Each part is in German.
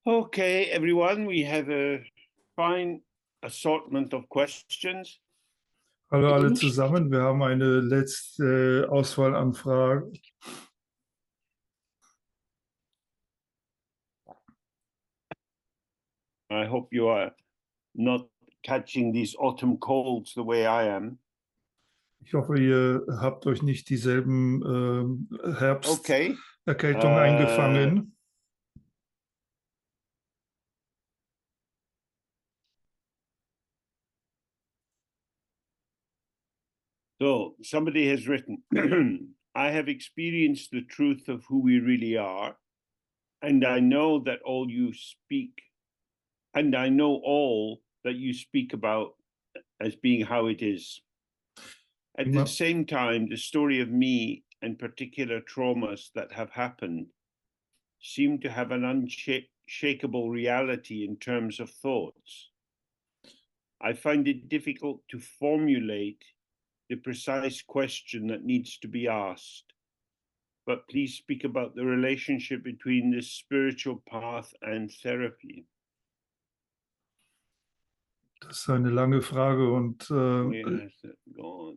Okay, everyone, we have a fine assortment of questions. Hallo alle zusammen, wir haben eine letzte Auswahl an Fragen. I hope you are not catching these autumn colds the way I am. Ich hoffe, ihr habt euch nicht dieselben Okay. Herbsterkältungen eingefangen. So somebody has written, I have experienced the truth of who we really are, and I know that all you speak, and I know all that you speak about as being how it is. At the same time, the story of me and particular traumas that have happened seem to have an unshakable reality in terms of thoughts. I find it difficult to formulate the precise question that needs to be asked, but please speak about the relationship between the spiritual path and therapy. Das ist eine lange Frage und do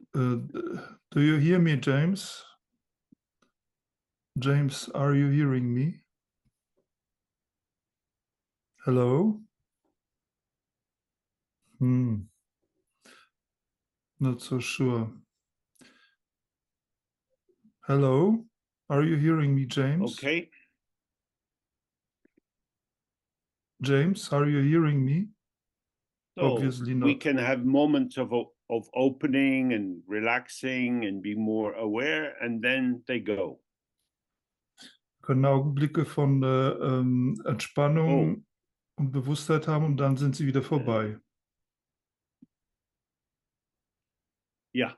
you hear me, James? James, are you hearing me? Hello? Not so sure. Hello? Are you hearing me, James? Okay. James, are you hearing me? So obviously not. We can have moments of opening and relaxing and be more aware, and then they go. Wir können Augenblicke von Entspannung und Bewusstheit haben und dann sind sie wieder vorbei. Yeah.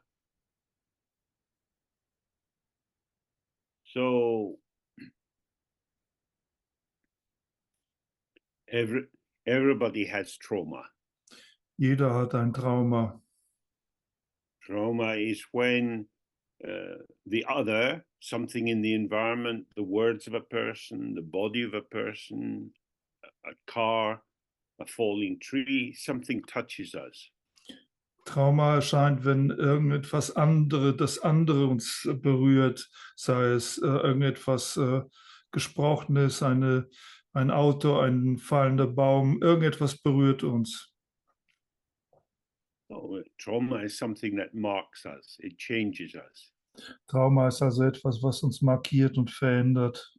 So everybody has trauma. Jeder hat ein Trauma. Trauma is when the other, something in the environment, the words of a person, the body of a person, a car, a falling tree, something touches us. Trauma erscheint, wenn das andere uns berührt, sei es irgendetwas Gesprochenes, ein Auto, ein fallender Baum, irgendetwas berührt uns. Trauma is something that marks us, it changes us. Trauma ist also etwas, was uns markiert und verändert.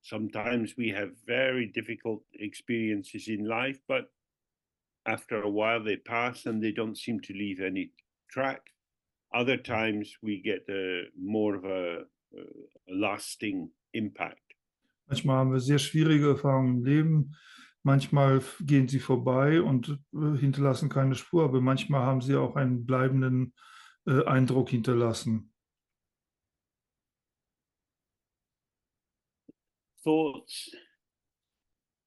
Sometimes we have very difficult experiences in life, but after a while they pass and they don't seem to leave any track. Other times we get more of a lasting impact. Manchmal haben wir sehr schwierige Erfahrungen im Leben. Manchmal gehen sie vorbei und hinterlassen keine Spur, aber manchmal haben sie auch einen bleibenden Eindruck hinterlassen. Thoughts.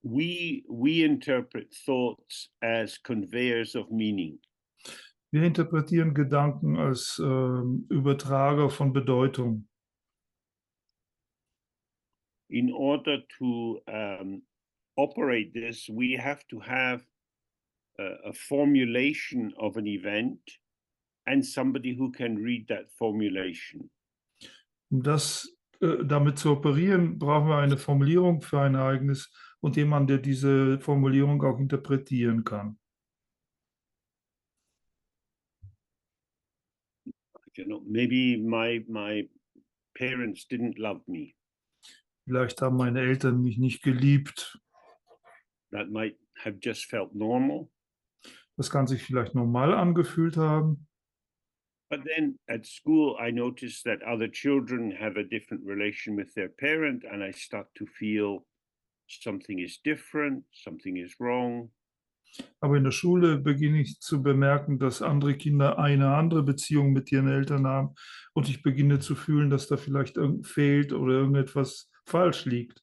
We interpret thoughts as conveyors of meaning. Wir interpretieren Gedanken als Übertrager von Bedeutung. In order to operate this, we have to have a formulation of an event and somebody who can read that formulation. Um damit zu operieren, brauchen wir eine Formulierung für ein Ereignis und jemanden, der diese Formulierung auch interpretieren kann. You know, maybe my parents didn't love me. Vielleicht haben meine Eltern mich nicht geliebt. That might have just felt normal. Das kann sich vielleicht normal angefühlt haben. But then at school, I noticed that other children have a different relation with their parent, and I start to feel something is different, something is wrong. Aber in der Schule beginne ich zu bemerken, dass andere Kinder eine andere Beziehung mit ihren Eltern haben und ich beginne zu fühlen, dass da vielleicht fehlt oder irgendetwas falsch liegt.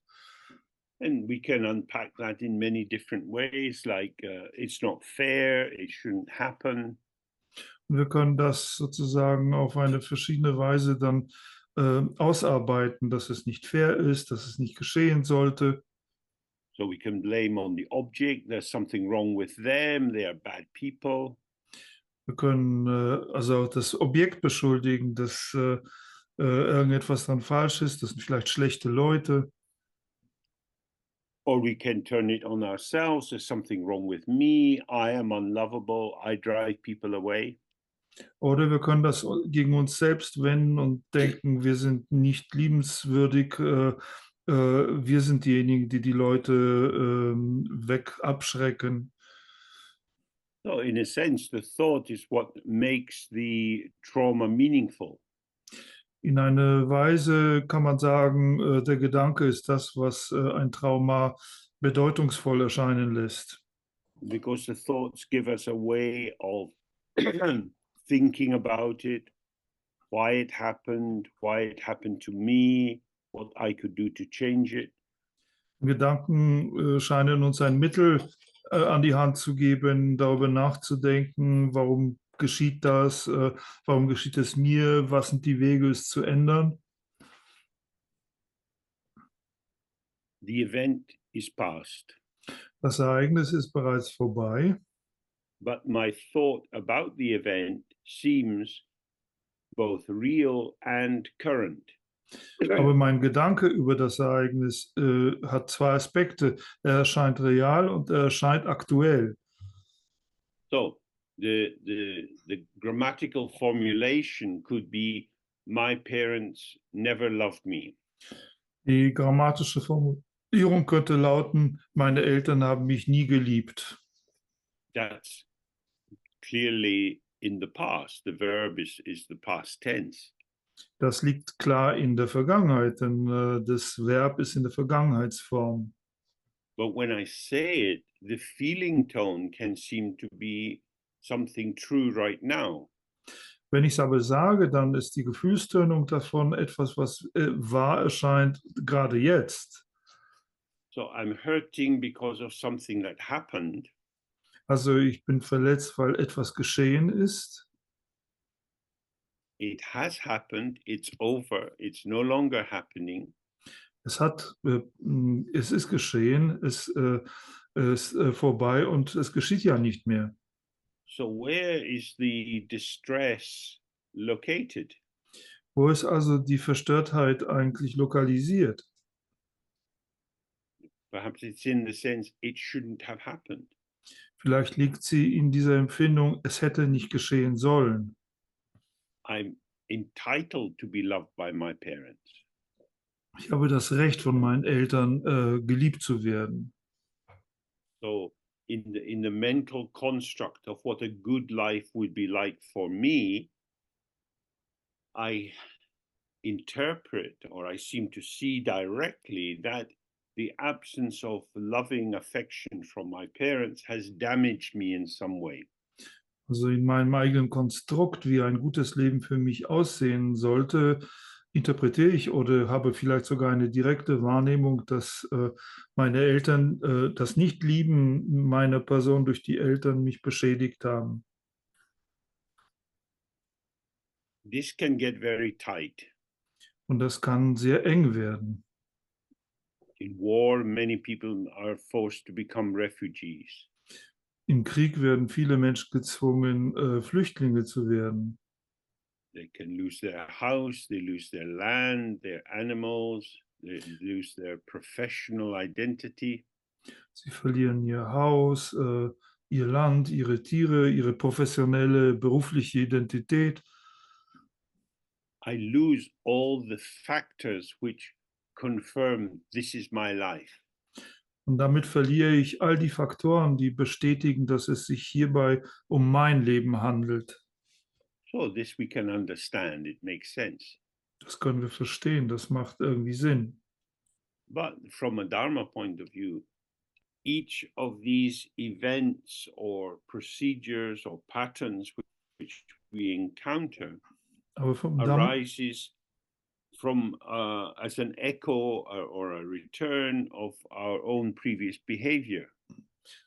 And we can unpack that in many different ways, like it's not fair, it shouldn't happen. Und wir können das sozusagen auf eine verschiedene Weise dann ausarbeiten, dass es nicht fair ist, dass es nicht geschehen sollte. So we can blame on the object, there's something wrong with them, they are bad people. Wir können also auch das Objekt beschuldigen, dass irgendetwas dann falsch ist, das sind vielleicht schlechte Leute. Or we can turn it on ourselves, there's something wrong with me, I am unlovable, I drive people away. Oder wir können das gegen uns selbst wenden und denken, wir sind nicht liebenswürdig, wir sind diejenigen, die die Leute abschrecken. So in a sense, the thought is what makes the trauma meaningful. In einer Weise kann man sagen, der Gedanke ist das, was ein Trauma bedeutungsvoll erscheinen lässt. Because the thoughts give us a way of thinking about it, why it happened to me, what I could do to change it. Gedanken scheinen uns ein Mittel an die Hand zu geben, darüber nachzudenken, warum geschieht das, warum geschieht es mir, was sind die Wege, es zu ändern. The event is past. Das Ereignis ist bereits vorbei, But my thought about the event seems both real and current. aber mein Gedanke über das Ereignis hat zwei Aspekte. Er erscheint real und er erscheint aktuell. So the grammatical formulation could be, my parents never loved me. Die grammatische Formulierung könnte lauten, meine Eltern haben mich nie geliebt. That's clearly in the past. The verb is the past tense. Das liegt klar in der Vergangenheit, denn das Verb ist in der Vergangenheitsform. But when I say it, the feeling tone can seem to be something true right now. Wenn ich es aber sage, dann ist die Gefühlstönung davon etwas, was wahr erscheint, gerade jetzt. So I'm hurting because of something that happened. Also ich bin verletzt, weil etwas geschehen ist. It has happened, it's over, it's no longer happening. Es ist geschehen, es ist vorbei und es geschieht ja nicht mehr. So where is the distress located? Wo ist also die Verstörtheit eigentlich lokalisiert? Perhaps it's in the sense it shouldn't have happened. Vielleicht liegt sie in dieser Empfindung, es hätte nicht geschehen sollen. I'm entitled to be loved by my parents. Ich habe das Recht, von meinen Eltern geliebt zu werden. So in the mental construct of what a good life would be like for me, I interpret, or I seem to see directly, that the absence of loving affection from my parents has damaged me in some way. Also in meinem eigenen Konstrukt, wie ein gutes Leben für mich aussehen sollte, interpretiere ich oder habe vielleicht sogar eine direkte Wahrnehmung, dass meine Eltern das Nicht-Lieben meiner Person durch die Eltern mich beschädigt haben. This can get very tight. Und das kann sehr eng werden. In war, many people are forced to become refugees. Im Krieg werden viele Menschen gezwungen, Flüchtlinge zu werden. They can lose their house, they lose their land, their animals, they lose their professional identity. Sie verlieren ihr Haus, ihr Land, ihre Tiere, ihre professionelle, berufliche Identität. I lose all the factors which confirm this is my life. Und damit verliere ich all die Faktoren, die bestätigen, dass es sich hierbei um mein Leben handelt. So this we can understand, it makes sense. Das können wir verstehen, das macht irgendwie Sinn. But from a Dharma point of view, each of these events or procedures or patterns which we encounter Aber vom Dhamma, arises from as an echo or a return of our own previous behavior.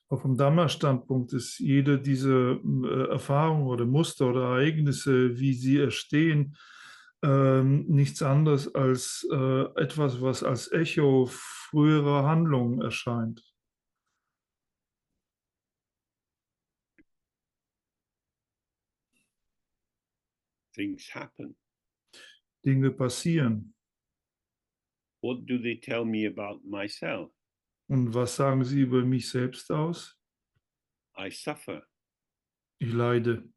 vom Dhamma-Standpunkt ist jede dieser Erfahrung oder Muster oder Ereignisse, wie sie entstehen, nichts anderes als etwas, was als Echo früherer Handlungen erscheint. Things happen. Dinge passieren. What do they tell me about myself? Und was sagen sie über mich selbst aus? I suffer. Ich leide.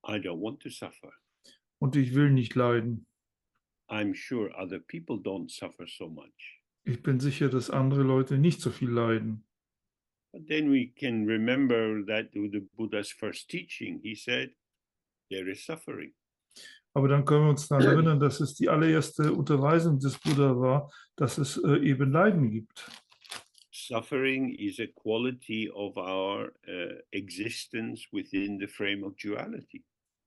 I don't want to suffer. Und ich will nicht leiden. I'm sure other people don't suffer so much. Ich bin sicher, dass andere Leute nicht so viel leiden. But then we can remember that the Buddha's first teaching, he said, there is suffering. Aber dann können wir uns daran erinnern, dass es die allererste Unterweisung des Buddha war, dass es eben Leiden gibt. Suffering is a quality of our existence within the frame of duality.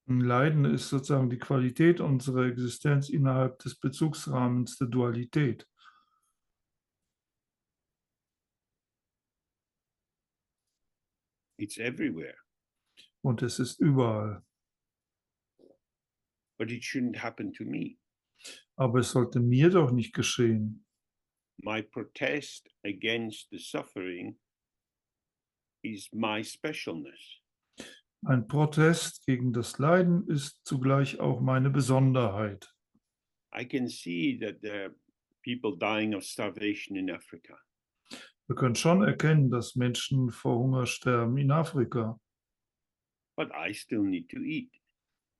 Leiden ist sozusagen die Qualität unserer Existenz innerhalb des Bezugsrahmens der Dualität. It's everywhere. Und es ist überall. But it shouldn't happen to me. Aber es sollte mir doch nicht geschehen. My protest against the suffering is my specialness. Ein Protest gegen das Leiden ist zugleich auch meine Besonderheit. I can see that there are people dying of starvation in Africa. Wir können schon erkennen, dass Menschen vor Hunger sterben in Afrika. But I still need to eat.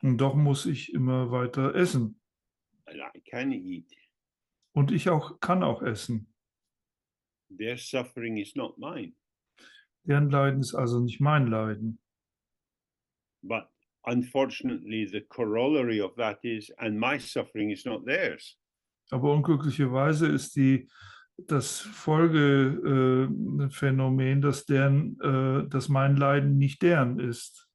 Und doch muss ich immer weiter essen. And I can eat. Und ich kann auch essen. Their suffering is not mine. Deren Leiden ist also nicht mein Leiden. But unfortunately, the corollary of that is, and my suffering is not theirs. Aber unglücklicherweise ist das Folgephänomen, dass mein Leiden nicht deren ist.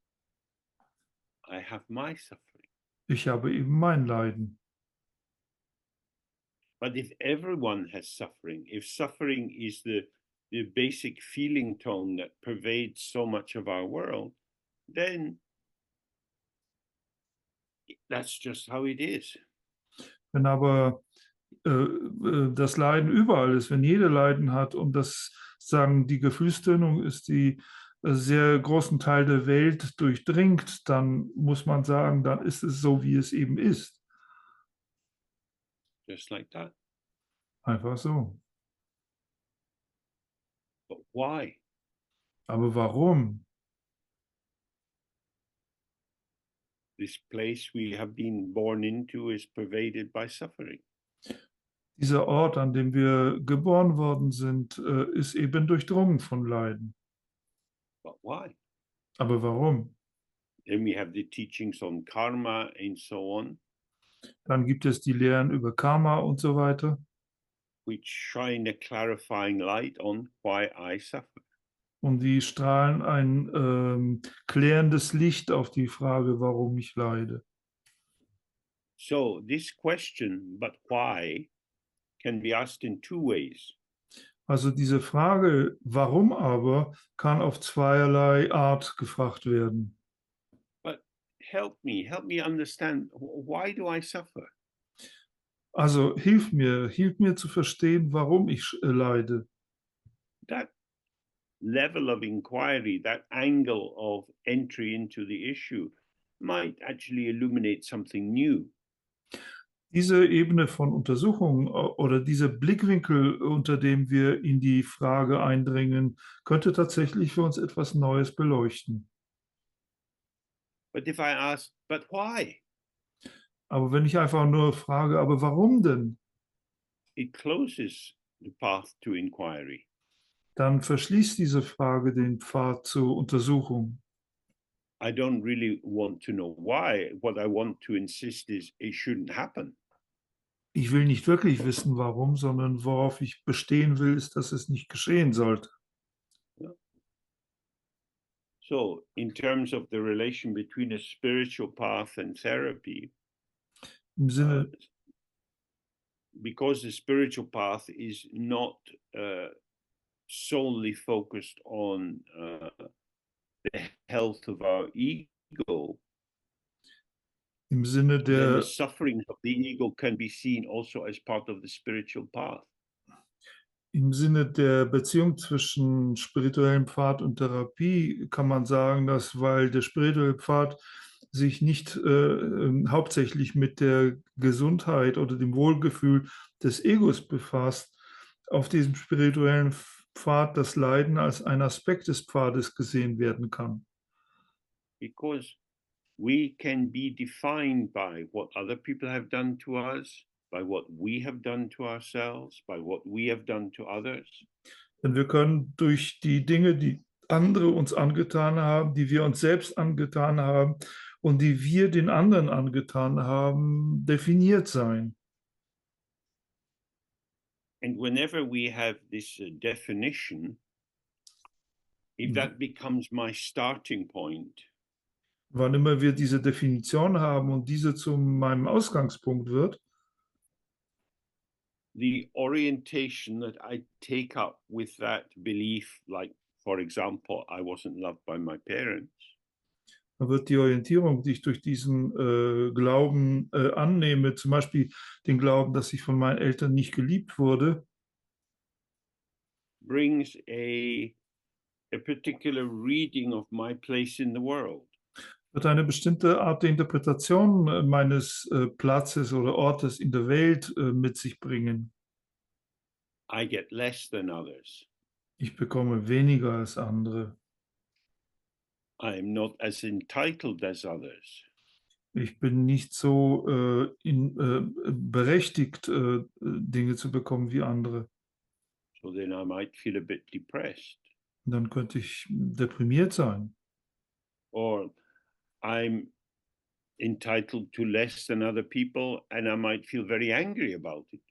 I have my suffering. Ich habe eben mein Leiden. But if everyone has suffering, if suffering is the basic feeling tone that pervades so much of our world, then that's just how it is. Wenn aber das Leiden überall ist, wenn jeder Leiden hat und das sagen, die Gefühlstönung ist die sehr großen Teil der Welt durchdringt, dann muss man sagen, dann ist es so, wie es eben ist. Just like that. Einfach so. But why? Aber warum? This place we have been born into is pervaded by suffering. Dieser Ort, an dem wir geboren worden sind, ist eben durchdrungen von Leiden. But why? Aber warum? Then we have the teachings on karma and so on, Dann gibt es die Lehren über Karma und so weiter, which shine a clarifying light on why I suffer. und die strahlen ein klärendes Licht auf die Frage, warum ich leide. So this question, but why, can be asked in two ways. Also diese Frage, warum aber, kann auf zweierlei Art gefragt werden. But help me understand, why do I suffer? Also hilf mir zu verstehen, warum ich leide. That level of inquiry, that angle of entry into the issue might actually illuminate something new. Diese Ebene von Untersuchung oder dieser Blickwinkel, unter dem wir in die Frage eindringen, könnte tatsächlich für uns etwas Neues beleuchten. But if I ask, but why? Aber wenn ich einfach nur frage, aber warum denn? It closes the path to inquiry. Dann verschließt diese Frage den Pfad zur Untersuchung. I don't really want to know why. What I want to insist is it shouldn't happen. Ich will nicht wirklich wissen, warum, sondern worauf ich bestehen will, ist, dass es nicht geschehen sollte. So, in terms of the relation between a spiritual path and therapy, Im Sinne, because the spiritual path is not solely focused on the health of our ego, Im Sinne then the der, suffering of the ego can be seen also as part of the spiritual path. im Sinne der Beziehung zwischen spirituellem Pfad und Therapie kann man sagen, dass, weil der spirituelle Pfad sich nicht hauptsächlich mit der Gesundheit oder dem Wohlgefühl des Egos befasst, auf diesem spirituellen Pfad das Leiden als ein Aspekt des Pfades gesehen werden kann. Because we can be defined by what other people have done to us, by what we have done to ourselves, by what we have done to others. Denn wir können durch die Dinge, die andere uns angetan haben, die wir uns selbst angetan haben und die wir den anderen angetan haben, definiert sein. And whenever we have this definition, if that becomes my starting point, Wann immer wir diese Definition haben und diese zu meinem Ausgangspunkt wird, the orientation that I take up with that belief, like, for example, I wasn't loved by my parents, dann wird die Orientierung, die ich durch diesen Glauben annehme, zum Beispiel den Glauben, dass ich von meinen Eltern nicht geliebt wurde, brings a particular reading of my place in the world. wird eine bestimmte Art der Interpretation meines Platzes oder Ortes in der Welt mit sich bringen. I get less than others. Ich bekomme weniger als andere. I am not as entitled as others. Ich bin nicht so berechtigt, Dinge zu bekommen wie andere. So then I might feel a bit depressed. Und dann könnte ich deprimiert sein. Or I'm entitled to less than other people and I might feel very angry about it.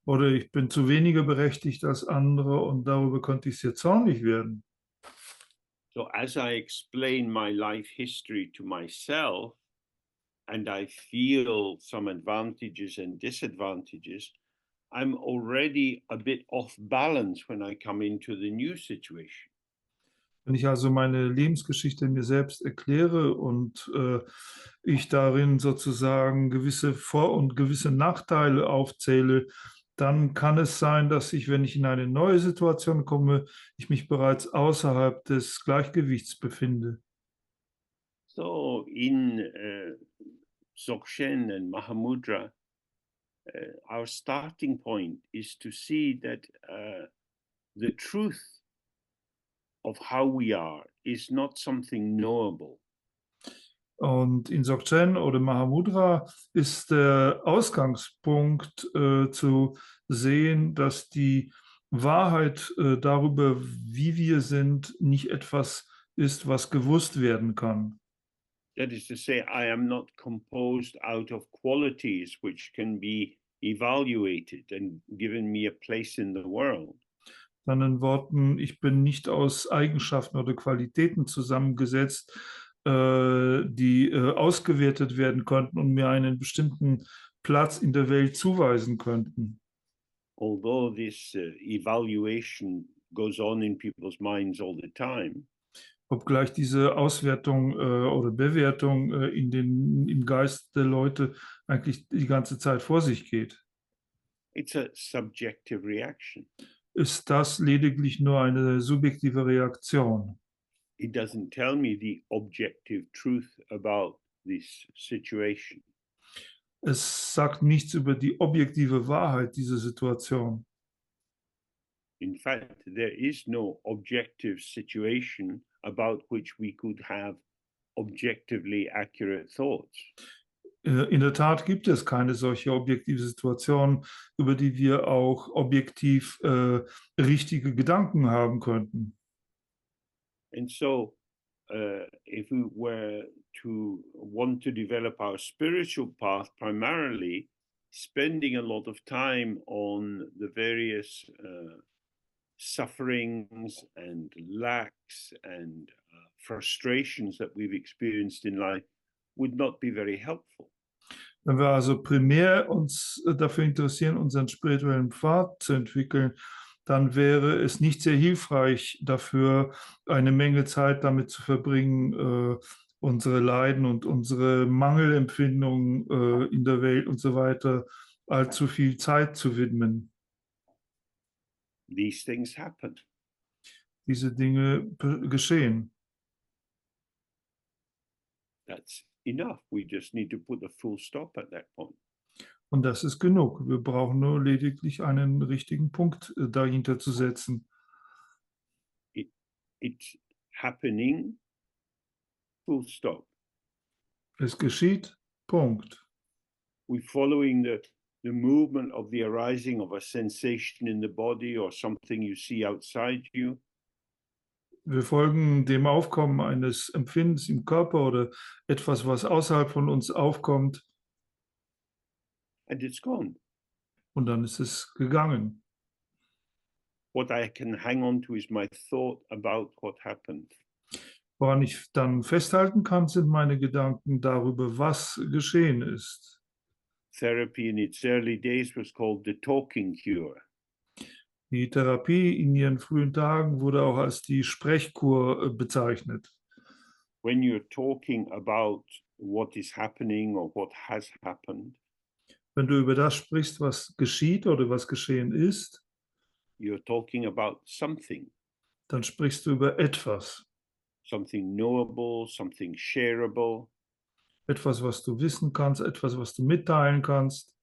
Oder ich bin zu weniger berechtigt als andere und darüber könnte ich sehr zornig werden. So as I explain my life history to myself and I feel some advantages and disadvantages, I'm already a bit off balance when I come into the new situation. Wenn ich also meine Lebensgeschichte mir selbst erkläre und ich darin sozusagen gewisse Vor- und gewisse Nachteile aufzähle, dann kann es sein, dass ich, wenn ich in eine neue Situation komme, ich mich bereits außerhalb des Gleichgewichts befinde. So in Dzogchen and Mahamudra, our starting point is to see that the truth of how we are is not something knowable. Und in Dzogchen oder Mahamudra ist der Ausgangspunkt zu sehen, dass die Wahrheit darüber, wie wir sind, nicht etwas ist, was gewusst werden kann. That is to say, I am not composed out of qualities which can be evaluated and given me a place in the world. In anderen Worten, ich bin nicht aus Eigenschaften oder Qualitäten zusammengesetzt, die ausgewertet werden könnten und mir einen bestimmten Platz in der Welt zuweisen könnten. Although this evaluation goes on in people's minds all the time, Obgleich diese Auswertung oder Bewertung im Geist der Leute eigentlich die ganze Zeit vor sich geht, it's a subjective reaction. ist das lediglich nur eine subjektive Reaktion. It doesn't tell me the objective truth about this situation. Es sagt nichts über die objektive Wahrheit dieser Situation. In fact, there is no objective situation about which we could have objectively accurate thoughts. In der Tat gibt es keine solche objektive Situation, über die wir auch objektiv richtige Gedanken haben könnten. And so, if we were to want to develop our spiritual path, primarily spending a lot of time on the various sufferings and lacks and frustrations that we've experienced in life would not be very helpful. Wenn wir also primär uns dafür interessieren, unseren spirituellen Pfad zu entwickeln, dann wäre es nicht sehr hilfreich dafür, eine Menge Zeit damit zu verbringen, unsere Leiden und unsere Mangelempfindungen in der Welt und so weiter allzu viel Zeit zu widmen. These things happen. Diese Dinge geschehen. That's enough. We just need to put a full stop at that point. Und das ist genug. Wir brauchen nur lediglich einen richtigen Punkt dahinter zu setzen. It's happening, full stop. Es geschieht, Punkt. We're following the movement of the arising of a sensation in the body or something you see outside you. Wir folgen dem Aufkommen eines Empfindens im Körper oder etwas, was außerhalb von uns aufkommt, And it's gone. und dann ist es gegangen. What I can hang on to is my thought about what happened. Woran ich dann festhalten kann, sind meine Gedanken darüber, was geschehen ist. Therapy in its early days was called the talking cure. Die Therapie in ihren frühen Tagen wurde auch als die Sprechkur bezeichnet. When you're talking about what is happening or what has happened, Wenn du über das sprichst, was geschieht oder was geschehen ist, you're talking about something, dann sprichst du über etwas. something knowable, something shareable. Etwas, was du wissen kannst, etwas, was du mitteilen kannst.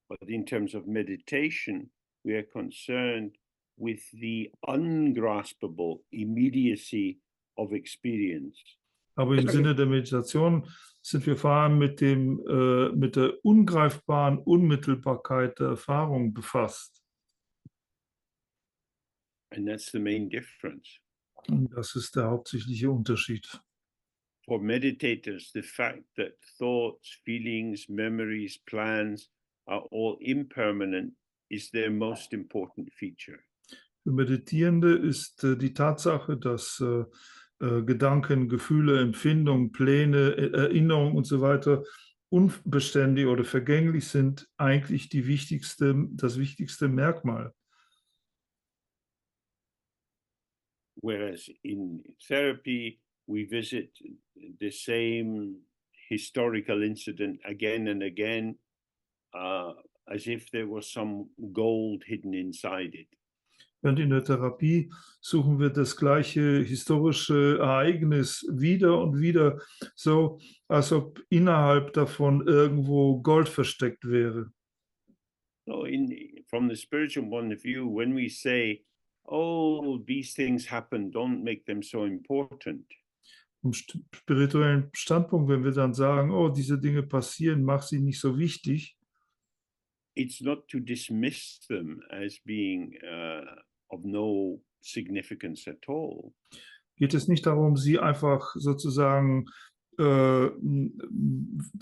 But in terms of meditation, we are concerned with the ungraspable immediacy of experience. Aber im Sinne der Meditation sind wir vor allem mit der ungreifbaren Unmittelbarkeit der Erfahrung befasst. And that's the main difference. Und das ist der hauptsächliche Unterschied. For meditators, the fact that thoughts, feelings, memories, plans are all impermanent is their most important feature. Für Meditierende ist die Tatsache, dass Gedanken, Gefühle, Empfindungen, Pläne, Erinnerungen und so weiter unbeständig oder vergänglich sind, eigentlich das wichtigste Merkmal. Whereas in therapy, we visit the same historical incident again and again, as if there was some gold hidden inside it. Und in der Therapie suchen wir das gleiche historische Ereignis wieder und wieder, so als ob innerhalb davon irgendwo Gold versteckt wäre. So from the spiritual point of view, when we say, oh, these things happen, don't make them so important. Vom spirituellen Standpunkt, wenn wir dann sagen, oh, diese Dinge passieren, mach sie nicht so wichtig, it's not to dismiss them as being of no significance at all. geht es nicht darum, sie einfach sozusagen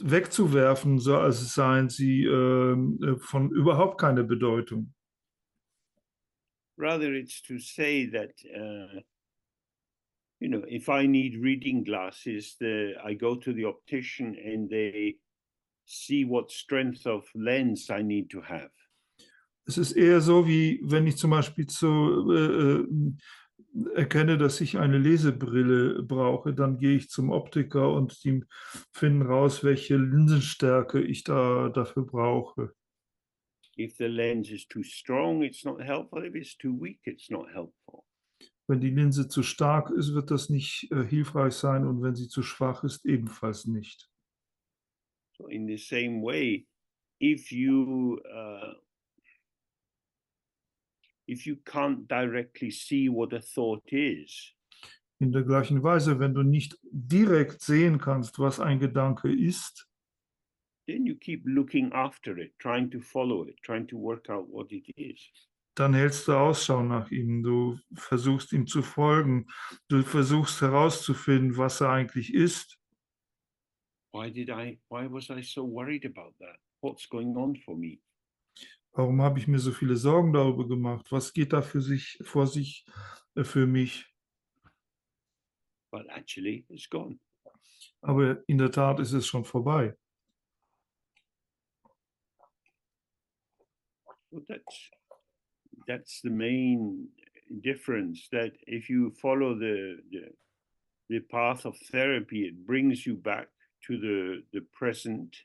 wegzuwerfen, so als seien sie von überhaupt keine Bedeutung. Rather, it's to say that, if I need reading glasses, I go to the optician and they see what strength of lens I need to have. Es ist eher so, wie wenn ich zum Beispiel erkenne, dass ich eine Lesebrille brauche, dann gehe ich zum Optiker und die finden raus, welche Linsenstärke ich dafür brauche. If the lens is too strong, it's not helpful. If it's too weak, it's not helpful. Wenn die Linse zu stark ist, wird das nicht hilfreich sein, und wenn sie zu schwach ist, ebenfalls nicht. So in the same way, if you can't directly see what a thought is, In der gleichen Weise, wenn du nicht direkt sehen kannst, was ein Gedanke ist, then you keep looking after it, trying to follow it, trying to work out what it is. dann hältst du Ausschau nach ihm. Du versuchst ihm zu folgen. Du versuchst herauszufinden, was er eigentlich ist. Why was I so worried about that? What's going on for me? Warum habe ich mir so viele Sorgen darüber gemacht? Was geht da vor sich für mich? But actually, it's gone. Aber in der Tat ist es schon vorbei. So that's the main difference, that if you follow the path of therapy, it brings you back to the present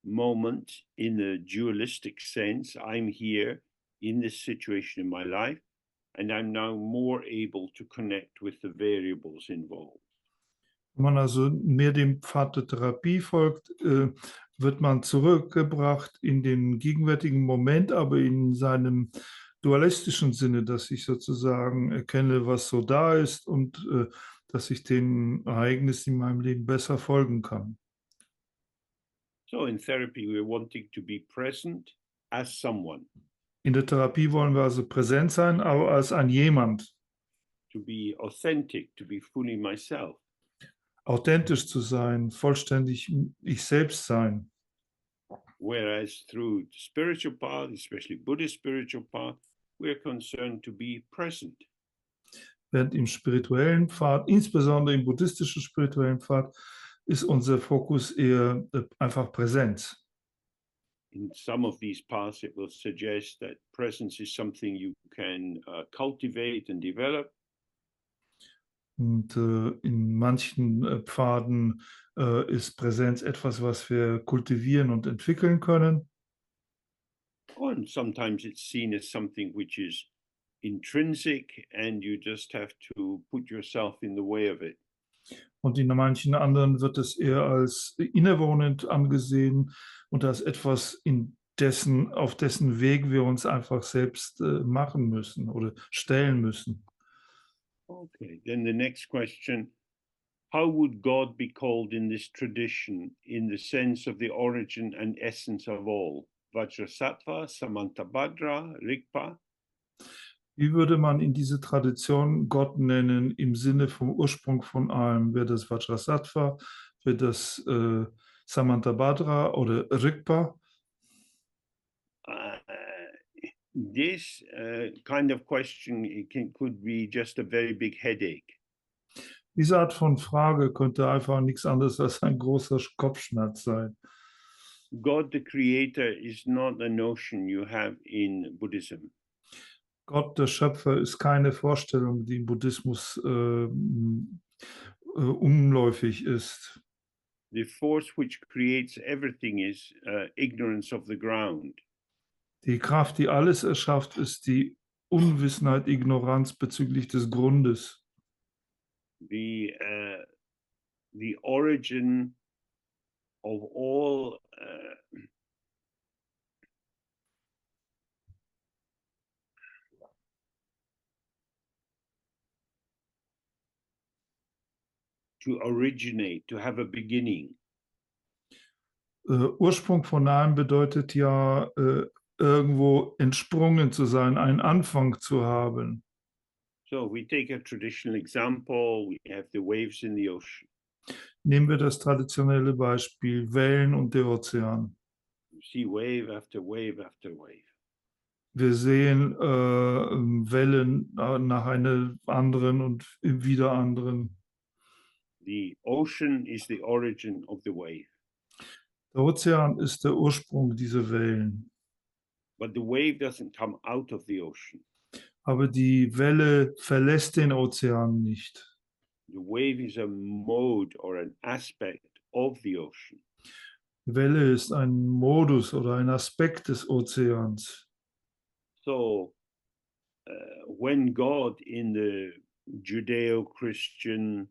moment in a dualistic sense. I'm here in this situation in my life, and I'm now more able to connect with the variables involved. Wenn man also mehr dem Pfad der Therapie folgt, wird man zurückgebracht in den gegenwärtigen Moment, aber in seinem dualistischen Sinne, dass ich sozusagen erkenne, was so da ist und dass ich den Ereignissen in meinem Leben besser folgen kann. So in therapy, we're wanting to be present as someone, In der Therapie wollen wir also präsent sein, aber als ein Jemand, to be authentic, to be fully myself. authentisch zu sein, vollständig ich selbst sein. Whereas through the spiritual path, especially Buddhist spiritual path, we're concerned to be present. Während im spirituellen Pfad, insbesondere im buddhistischen spirituellen Pfad, ist unser Fokus eher einfach Präsenz. In some of these paths, it will suggest that presence is something you can cultivate and develop. Und in manchen Pfaden ist Präsenz etwas, was wir kultivieren und entwickeln können. And sometimes it's seen as something which is intrinsic and you just have to put yourself in the way of it. Und in manchen anderen wird es eher als innewohnend angesehen und als etwas, auf dessen Weg wir uns einfach selbst machen müssen oder stellen müssen. Okay, then the next question, how would God be called in this tradition in the sense of the origin and essence of all? Vajrasattva, Samantabhadra, Rigpa? Wie würde man in diese Tradition Gott nennen im Sinne vom Ursprung von allem? Wäre das Vajrasattva, wäre das Samantabhadra oder Rigpa? This kind of question could be just a very big headache. Diese Art von Frage könnte einfach nichts anderes als ein großer Kopfschmerz sein. God the Creator is not a notion you have in Buddhism. Gott, der Schöpfer, ist keine Vorstellung, die im Buddhismus umläufig ist. The force which creates everything is ignorance of the ground. Die Kraft, die alles erschafft, ist die Unwissenheit, Ignoranz bezüglich des Grundes. The origin of all to originate, to have a beginning. Ursprung von allem bedeutet ja, irgendwo entsprungen zu sein, einen Anfang zu haben. So we take a traditional example, we have the waves in the ocean. Nehmen wir das traditionelle Beispiel Wellen und der Ozean. You see wave after wave after wave. Wir sehen Wellen nach einer anderen und wieder anderen. The ocean is the origin of the wave. Der Ozean ist der Ursprung dieser Wellen. But the wave doesn't come out of the ocean. Aber die Welle verlässt den Ozean nicht. The wave is a mode or an aspect of the ocean. Die Welle ist ein Modus oder ein Aspekt des Ozeans. So when God in the Judeo-Christian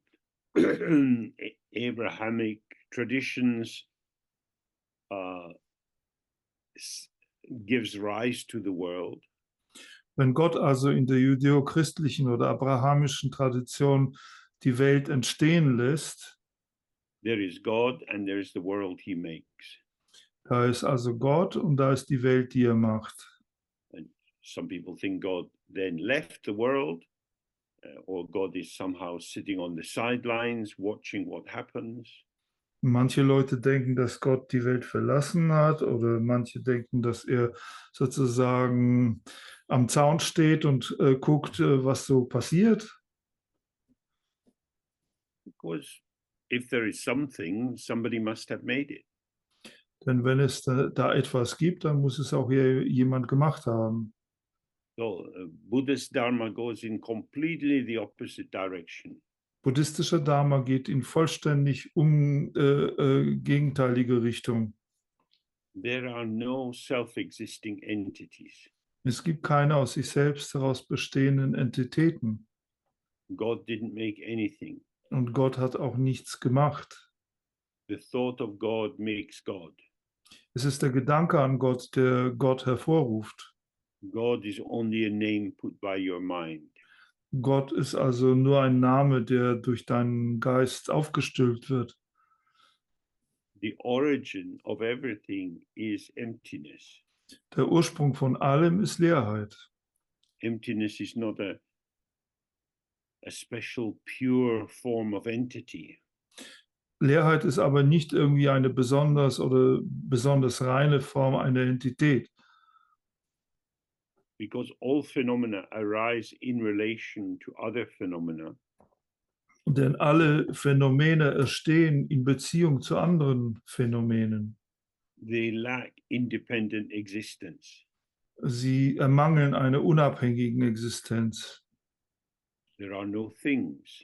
Abrahamic traditions gives rise to the world, wenn Gott also in der judäo-christlichen oder abrahamischen Tradition die Welt entstehen lässt, there is God and there is the world he makes. Da ist also Gott und da ist die Welt, die er macht. And some people think God then left the world, or God is somehow sitting on the sidelines watching what happens. Manche Leute denken, dass Gott die Welt verlassen hat, oder manche denken, dass er sozusagen am Zaun steht und guckt, was so passiert. Because if there is something, somebody must have made it. Denn wenn es da etwas gibt, dann muss es auch jemand gemacht haben. So Buddhist Dharma goes in completely the opposite direction. Buddhistischer Dharma geht in vollständig gegenteilige Richtung. There are no self-existing entities. Es gibt keine aus sich selbst heraus bestehenden Entitäten. God didn't make anything. Und Gott hat auch nichts gemacht. The thought of God makes God. Es ist der Gedanke an Gott, der Gott hervorruft. God is only a name put by your mind. Gott ist also nur ein Name, der durch deinen Geist aufgestülpt wird. The origin of everything is emptiness. Der Ursprung von allem ist Leerheit. Emptiness is not a special pure form of entity. Leerheit ist aber nicht irgendwie eine besonders oder besonders reine Form einer Entität. Because all phenomena arise in relation to other phenomena. Denn alle Phänomene entstehen in Beziehung zu anderen Phänomenen. They lack independent existence. Sie ermangeln einer unabhängigen Existenz. There are no things,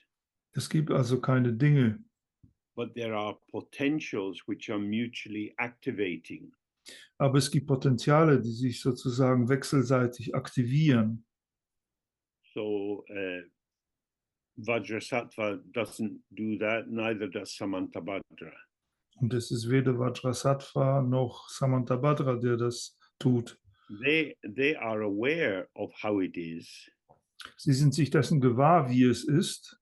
Es gibt also keine Dinge, but there are potentials which are mutually activating. aber es gibt Potenziale, die sich sozusagen wechselseitig aktivieren. So Vajrasattva doesn't do that, neither does Samantabhadra. Und es ist weder Vajrasattva noch Samantabhadra, der das tut. They are aware of how it is, Sie sind sich dessen gewahr, wie es ist,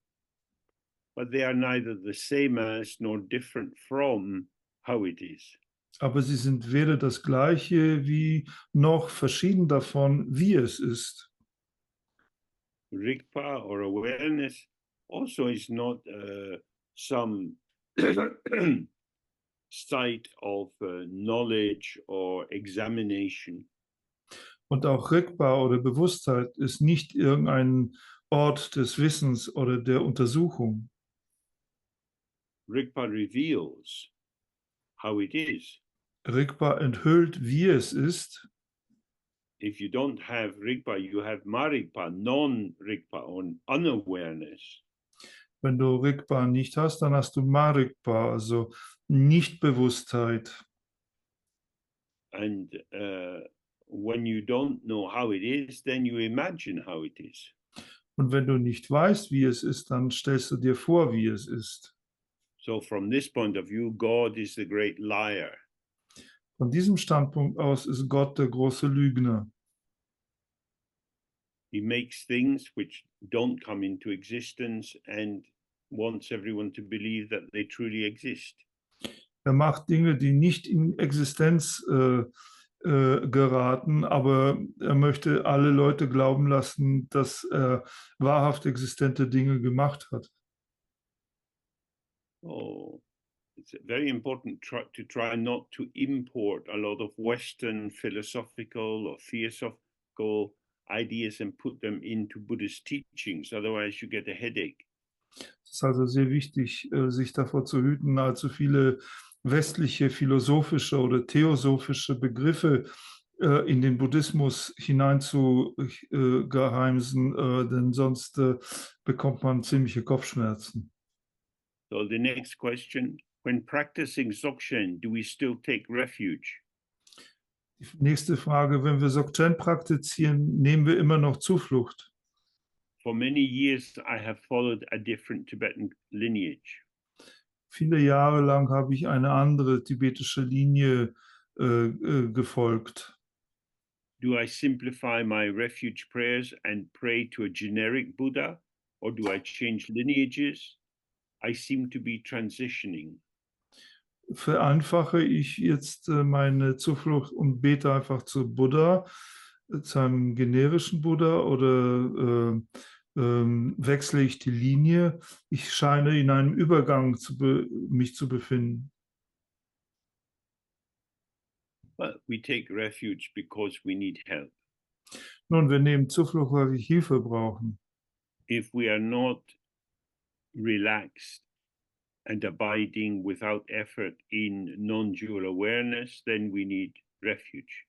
but they are neither the same as nor different from how it is. aber sie sind weder das Gleiche wie noch verschieden davon, wie es ist. Rigpa or awareness also is not some site of knowledge or examination. Und auch Rigpa oder Bewusstheit ist nicht irgendein Ort des Wissens oder der Untersuchung. Rigpa reveals how it is. Rigpa enthüllt, wie es ist. If you don't have Rigpa, you have Marigpa, non-Rigpa, or unawareness. Wenn du Rigpa nicht hast, dann hast du Marigpa, also Nichtbewusstheit. And when you don't know how it is, then you imagine how it is. Und wenn du nicht weißt, wie es ist, dann stellst du dir vor, wie es ist. So from this point of view, God is the great liar. Von diesem Standpunkt aus ist Gott der große Lügner. He makes things which don't come into existence and wants everyone to believe that they truly exist. Er macht Dinge, die nicht in Existenz geraten, aber er möchte alle Leute glauben lassen, dass er wahrhaft existente Dinge gemacht hat. Oh, it's very important to try not to import a lot of Western philosophical or theosophical ideas and put them into Buddhist teachings. Otherwise, you get a headache. Es ist also sehr wichtig, sich davor zu hüten, allzu viele westliche philosophische oder theosophische Begriffe in den Buddhismus hineinzugeheimsen, denn sonst bekommt man ziemliche Kopfschmerzen. So the next question, when practicing Dzogchen, do we still take refuge? Die nächste Frage, wenn wir Dzogchen praktizieren, nehmen wir immer noch Zuflucht. For many years, I have followed a different Tibetan lineage. Viele Jahre lang habe ich eine andere tibetische Linie gefolgt. Do I simplify my refuge prayers and pray to a generic Buddha, or do I change lineages? I seem to be transitioning. Vereinfache ich jetzt meine Zuflucht und bete einfach zu Buddha, zu einem generischen Buddha, oder wechsle ich die Linie? Ich scheine in einem Übergang mich zu befinden. But we take refuge because we need help. Nun, wir nehmen Zuflucht, weil wir Hilfe brauchen. If we are not relaxed and abiding without effort in non-dual awareness, then we need refuge.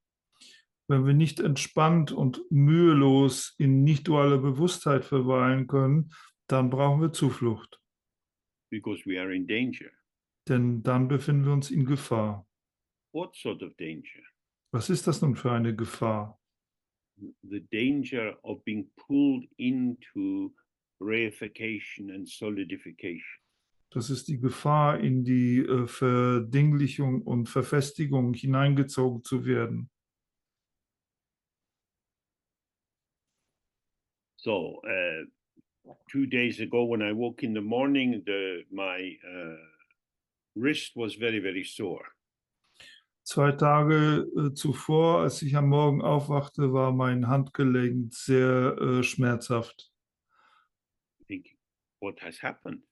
Wenn wir nicht entspannt und mühelos in nicht-dualer Bewusstheit verweilen können, dann brauchen wir Zuflucht. because we are in danger. Denn dann befinden wir uns in Gefahr. What sort of danger? Was ist das nun für eine Gefahr? The danger of being pulled into reification and solidification. Das ist die Gefahr, in die Verdinglichung und Verfestigung hineingezogen zu werden. So 2 days ago, when I woke in the morning, my wrist was very, very sore. 2 Tage zuvor, als ich am Morgen aufwachte, war mein Handgelenk sehr schmerzhaft. Thinking, what has happened?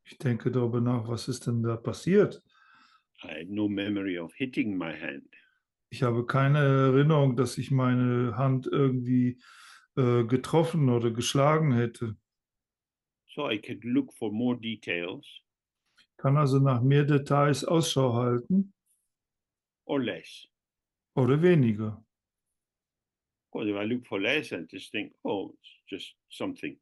Ich denke darüber nach, was ist denn da passiert? I had no memory of hitting my hand. Ich habe keine Erinnerung, dass ich meine Hand irgendwie getroffen oder geschlagen hätte. So I could look for more details Ich kann also nach mehr Details Ausschau halten or less. oder weniger. Because if I look for less, I just think, oh, it's just something.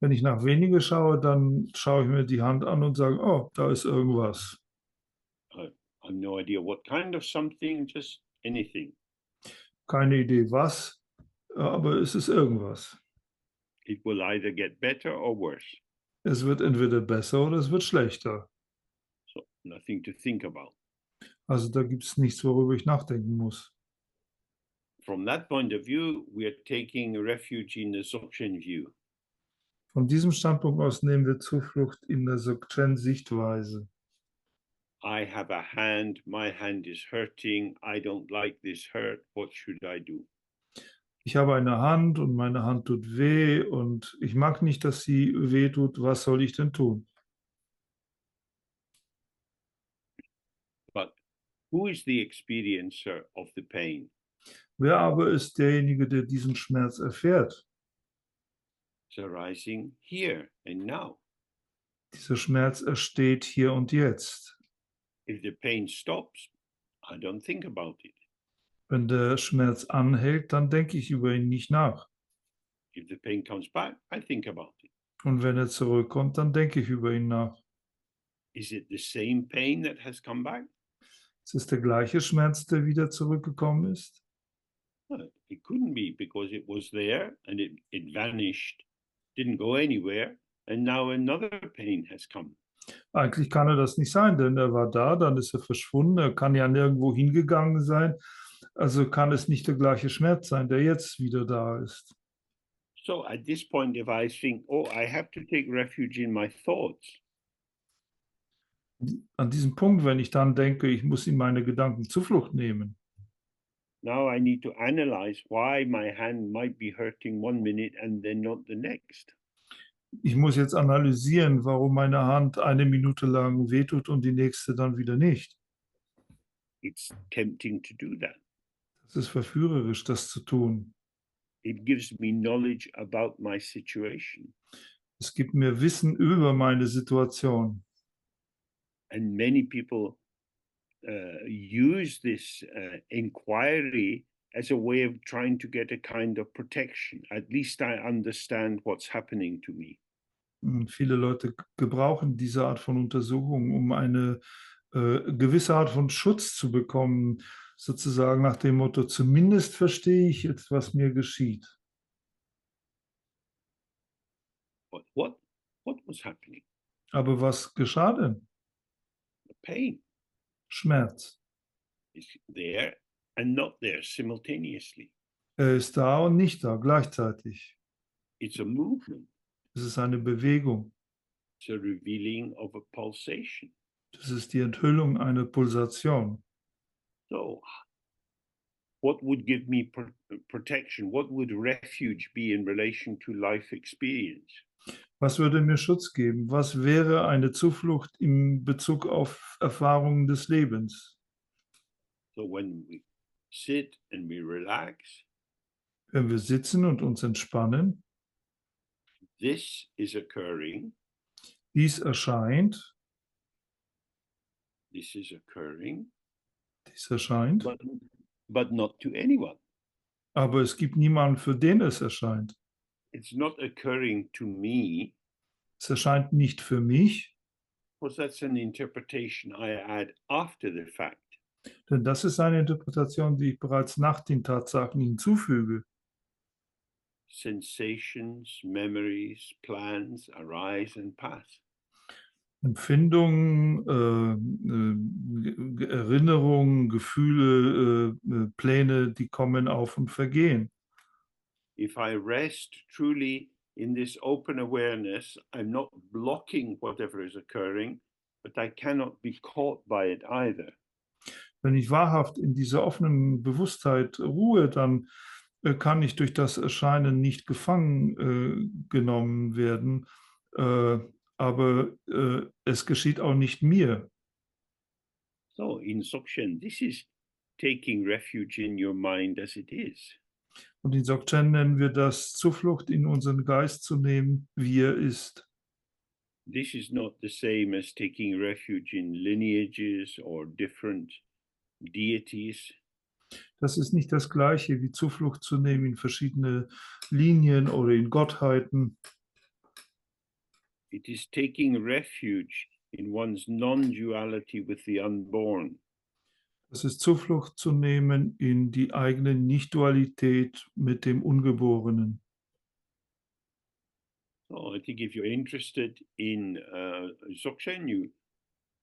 Wenn ich nach weniger schaue, dann schaue ich mir die Hand an und sage, oh, da ist irgendwas. I have no idea what kind of something, just anything. Keine Idee was, aber es ist irgendwas. It will either get better or worse. Es wird entweder besser oder es wird schlechter. So nothing to think about. Also da gibt es nichts, worüber ich nachdenken muss. From that point of view, we are taking refuge in the Dzogchen view. Von diesem Standpunkt aus nehmen wir Zuflucht in der Dzogchen-Sichtweise. I have a hand, my hand is hurting, I don't like this hurt, what should I do? Ich habe eine Hand und meine Hand tut weh und ich mag nicht, dass sie weh tut. Was soll ich denn tun? But who is the experiencer of the pain? Wer aber ist derjenige, der diesen Schmerz erfährt? It's arising here and now. Dieser Schmerz entsteht hier und jetzt. If the pain stops, I don't think about it. Wenn der Schmerz anhält, dann denke ich über ihn nicht nach. If the pain comes back, I think about it. Und wenn er zurückkommt, dann denke ich über ihn nach. Is it the same pain that has come back? Ist es der gleiche Schmerz, der wieder zurückgekommen ist? No, it couldn't be, because it was there and it vanished, didn't go anywhere, and now another pain has come. Eigentlich kann er das nicht sein, denn er war da, dann ist er verschwunden, er kann ja nirgendwo hingegangen sein. Also kann es nicht der gleiche Schmerz sein, der jetzt wieder da ist. So at this point, if I think, oh, I have to take refuge in my thoughts, An diesem Punkt, wenn ich dann denke, ich muss in meine Gedanken Zuflucht nehmen, now I need to analyze why my hand might be hurting 1 minute and then not the next. ich muss jetzt analysieren, warum meine Hand eine Minute lang wehtut und die nächste dann wieder nicht. It's tempting to do that. Es ist verführerisch, das zu tun. It gives me knowledge about my situation. Es gibt mir Wissen über meine Situation. And many people use this inquiry as a way of trying to get a kind of protection. At least I understand what's happening to me. Und viele Leute gebrauchen diese Art von Untersuchung, um eine gewisse Art von Schutz zu bekommen, sozusagen nach dem Motto, zumindest verstehe ich jetzt, was mir geschieht. But what was happening? Aber was geschah denn? The pain Schmerz. is there and not there simultaneously. Er ist da und nicht da gleichzeitig. It's a movement. Es ist eine Bewegung. It's a revealing of a pulsation. Das ist die Enthüllung einer Pulsation. So, what would give me protection? What would refuge be in relation to life experience? Was würde mir Schutz geben? Was wäre eine Zuflucht in Bezug auf Erfahrungen des Lebens? So when we sit and we relax, Wenn wir sitzen und uns entspannen, this is occurring, dies erscheint, this is occurring, dies erscheint, but but not to anyone. Aber es gibt niemanden, für den es erscheint. It's not occurring to me, Es erscheint nicht für mich, because that's an interpretation I add after the fact. denn das ist eine Interpretation, die ich bereits nach den Tatsachen hinzufüge. Sensations, memories, plans arise and pass. Empfindungen, Erinnerungen, Gefühle, Pläne, die kommen auf und vergehen. If I rest truly in this open awareness, I'm not blocking whatever is occurring, but I cannot be caught by it either. Wenn ich wahrhaft in dieser offenen Bewusstheit ruhe, dann kann ich durch das Erscheinen nicht gefangen genommen werden, aber es geschieht auch nicht mir. So in Dzogchen, this is taking refuge in your mind as it is. Und in Dzogchen nennen wir das Zuflucht in unseren Geist zu nehmen, wie er ist. This is not the same as taking refuge in lineages or different deities. Das ist nicht das Gleiche wie Zuflucht zu nehmen in verschiedene Linien oder in Gottheiten. It is taking refuge in one's non-duality with the unborn. Das ist Zuflucht zu nehmen in die eigene Nicht-Dualität mit dem Ungeborenen. So I think if you're interested in Dzogchen, you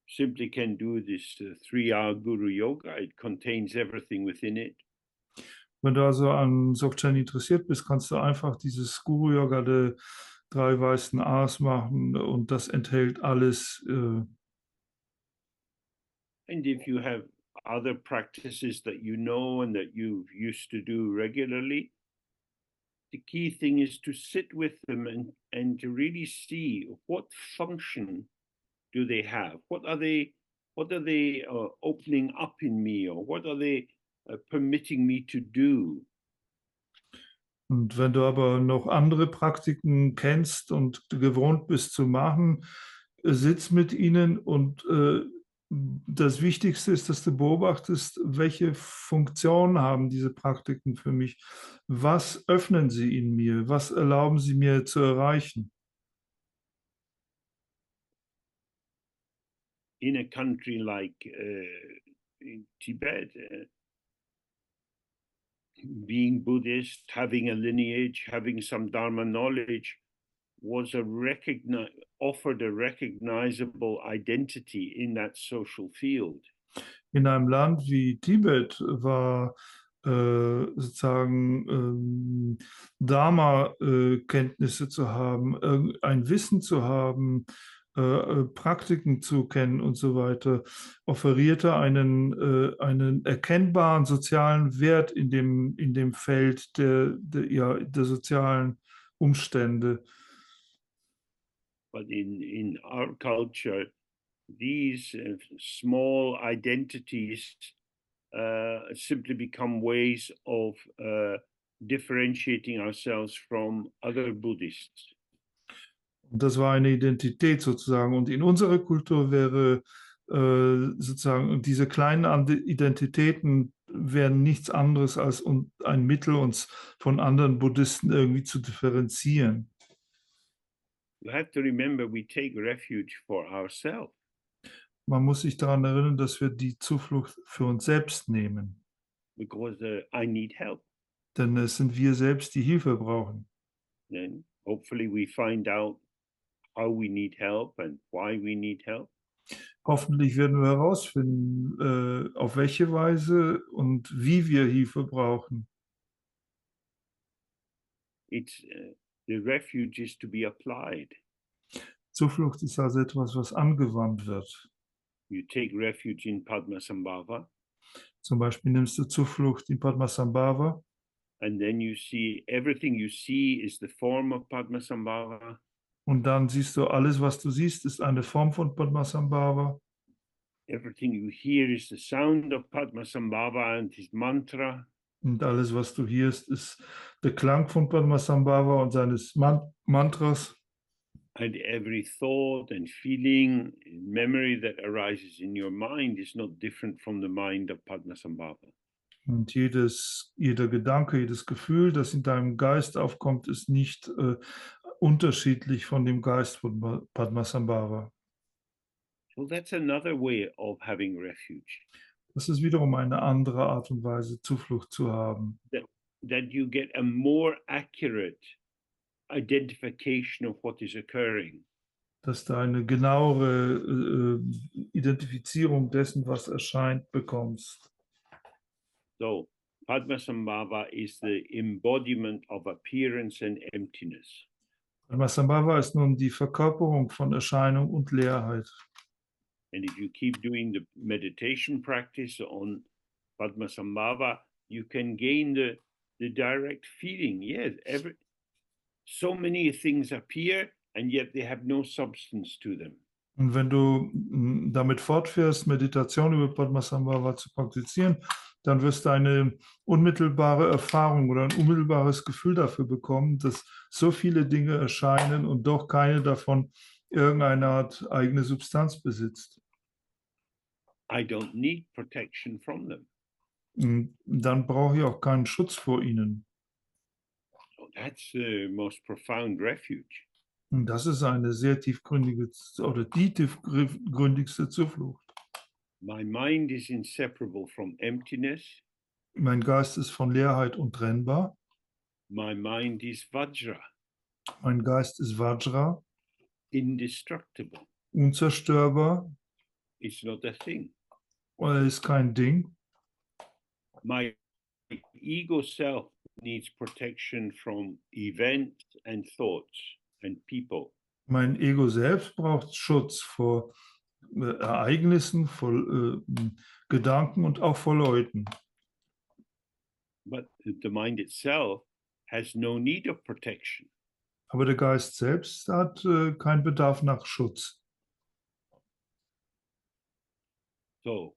simply can do this 3-hour Guru Yoga. It contains everything within it. Wenn du also an Dzogchen interessiert bist, kannst du einfach dieses Guru-Yoga der 3 weißen A's machen und das enthält alles. And if you have other practices that you know and that you used to do regularly, the key thing is to sit with them and to really see what function do they have? What are they opening up in me, or what are they permitting me to do? Und wenn du aber noch andere Praktiken kennst und gewohnt bist zu machen, sitz mit ihnen und das Wichtigste ist, dass du beobachtest, welche Funktion haben diese Praktiken für mich? Was öffnen sie in mir? Was erlauben sie mir zu erreichen? In a country like in Tibet, being Buddhist, having a lineage, having some Dharma knowledge was offered a recognizable identity in that social field. In einem Land wie Tibet war sozusagen Dharma-Kenntnisse zu haben, ein Wissen zu haben, Praktiken zu kennen und so weiter, offerierte einen erkennbaren sozialen Wert in dem Feld der sozialen Umstände. But in our culture, these small identities simply become ways of differentiating ourselves from other Buddhists. Und das war eine Identität sozusagen. Und in unserer Kultur wäre sozusagen diese kleinen Identitäten wären nichts anderes als ein Mittel, uns von anderen Buddhisten irgendwie zu differenzieren. You have to remember, we take refuge for ourselves. Man muss sich daran erinnern, dass wir die Zuflucht für uns selbst nehmen. Because I need help. Denn es sind wir selbst, die Hilfe brauchen. Then hopefully we find out how we need help and why we need help. Hoffentlich werden wir herausfinden, auf welche Weise und wie wir Hilfe brauchen. It's the refuge is to be applied. Zuflucht ist also etwas, was angewandt wird. You take refuge in Padmasambhava. Zum Beispiel nimmst du Zuflucht in Padmasambhava. And then you see everything you see is the form of Padmasambhava. Und dann siehst du, alles, was du siehst, ist eine Form von Padmasambhava. Everything you hear is the sound of Padmasambhava and his mantra. Und alles, was du hörst, ist der Klang von Padmasambhava und seines Mantras. And every thought and feeling and memory that arises in your mind is not different from the mind of Padmasambhava. Und jeder Gedanke, jedes Gefühl, das in deinem Geist aufkommt, ist nicht unterschiedlich von dem Geist von Padmasambhava. So that's another way of having refuge. Das ist wiederum eine andere Art und Weise, Zuflucht zu haben. That you get a more accurate identification of what is occurring. Dass du eine genauere Identifizierung dessen, was erscheint, bekommst. So Padmasambhava is the embodiment of appearance and emptiness. Padmasambhava ist nun die Verkörperung von Erscheinung und Leerheit. And if you keep doing the meditation practice on Padmasambhava, you can gain the direct feeling. Yes, so many things appear and yet they have no substance to them. Und wenn du damit fortfährst, Meditation über Padmasambhava zu praktizieren, dann wirst du eine unmittelbare Erfahrung oder ein unmittelbares Gefühl dafür bekommen, dass so viele Dinge erscheinen und doch keine davon irgendeine Art eigene Substanz besitzt. I don't need protection from them. Und dann brauche ich auch keinen Schutz vor ihnen. So that's the most profound refuge. Und das ist eine sehr tiefgründige oder die tiefgründigste Zuflucht. My mind is inseparable from emptiness. Mein Geist ist von Leerheit untrennbar. My mind is Vajra, Mein Geist ist Vajra, indestructible. unzerstörbar. It's not a thing. Er ist kein Ding. My ego self needs protection from events and thoughts and people. Mein Ego selbst braucht Schutz vor Ereignissen, vor Gedanken und auch vor Leuten. But the mind itself has no need of protection. Aber der Geist selbst hat keinen Bedarf nach Schutz. So,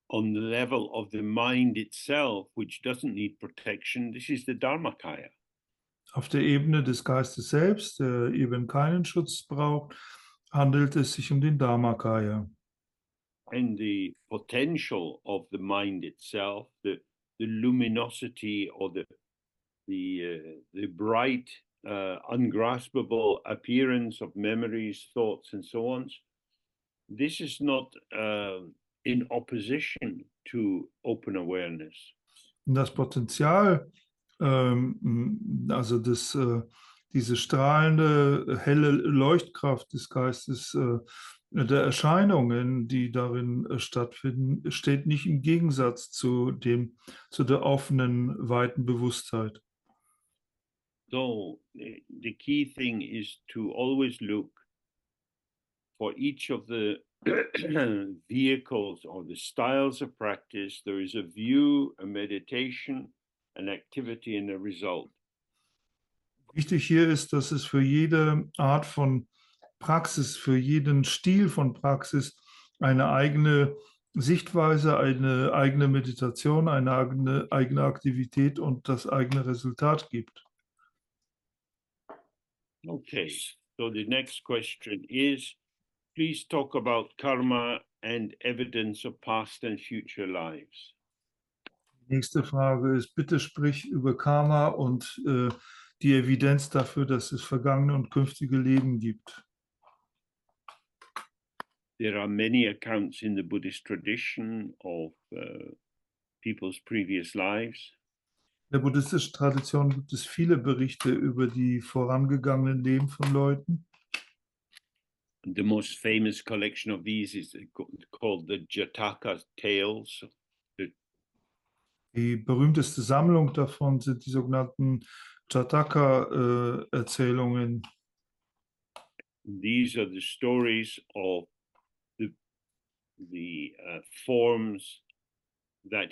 on the level of the mind itself, which doesn't need protection, this is the Dharmakaya. Auf der Ebene des Geistes selbst, der eben keinen Schutz braucht, handelt es sich um den Dharmakaya. And the potential of the mind itself, the luminosity or the bright, ungraspable appearance of memories, thoughts, and so on. This is not in opposition to open awareness. Und das Potenzial, also diese strahlende, helle Leuchtkraft des Geistes, der Erscheinungen, die darin stattfinden, steht nicht im Gegensatz zu der offenen, weiten Bewusstheit. So the key thing is to always look for each of the vehicles or the styles of practice. There is a view, a meditation, an activity, and a result. Wichtig hier ist, dass es für jede Art von Praxis, für jeden Stil von Praxis eine eigene Sichtweise, eine eigene Meditation, eine eigene Aktivität und das eigene Resultat gibt. Okay, so the next question is, please talk about karma and evidence of past and future lives. Nächste Frage ist, bitte sprich über Karma und die Evidenz dafür, dass es vergangene und künftige Leben gibt. There are many accounts in the Buddhist tradition of people's previous lives. In der buddhistischen Tradition gibt es viele Berichte über die vorangegangenen Leben von Leuten. The most famous collection of these is called the Jataka Tales. Die berühmteste Sammlung davon sind die sogenannten Jataka-Erzählungen. These are the stories of the forms that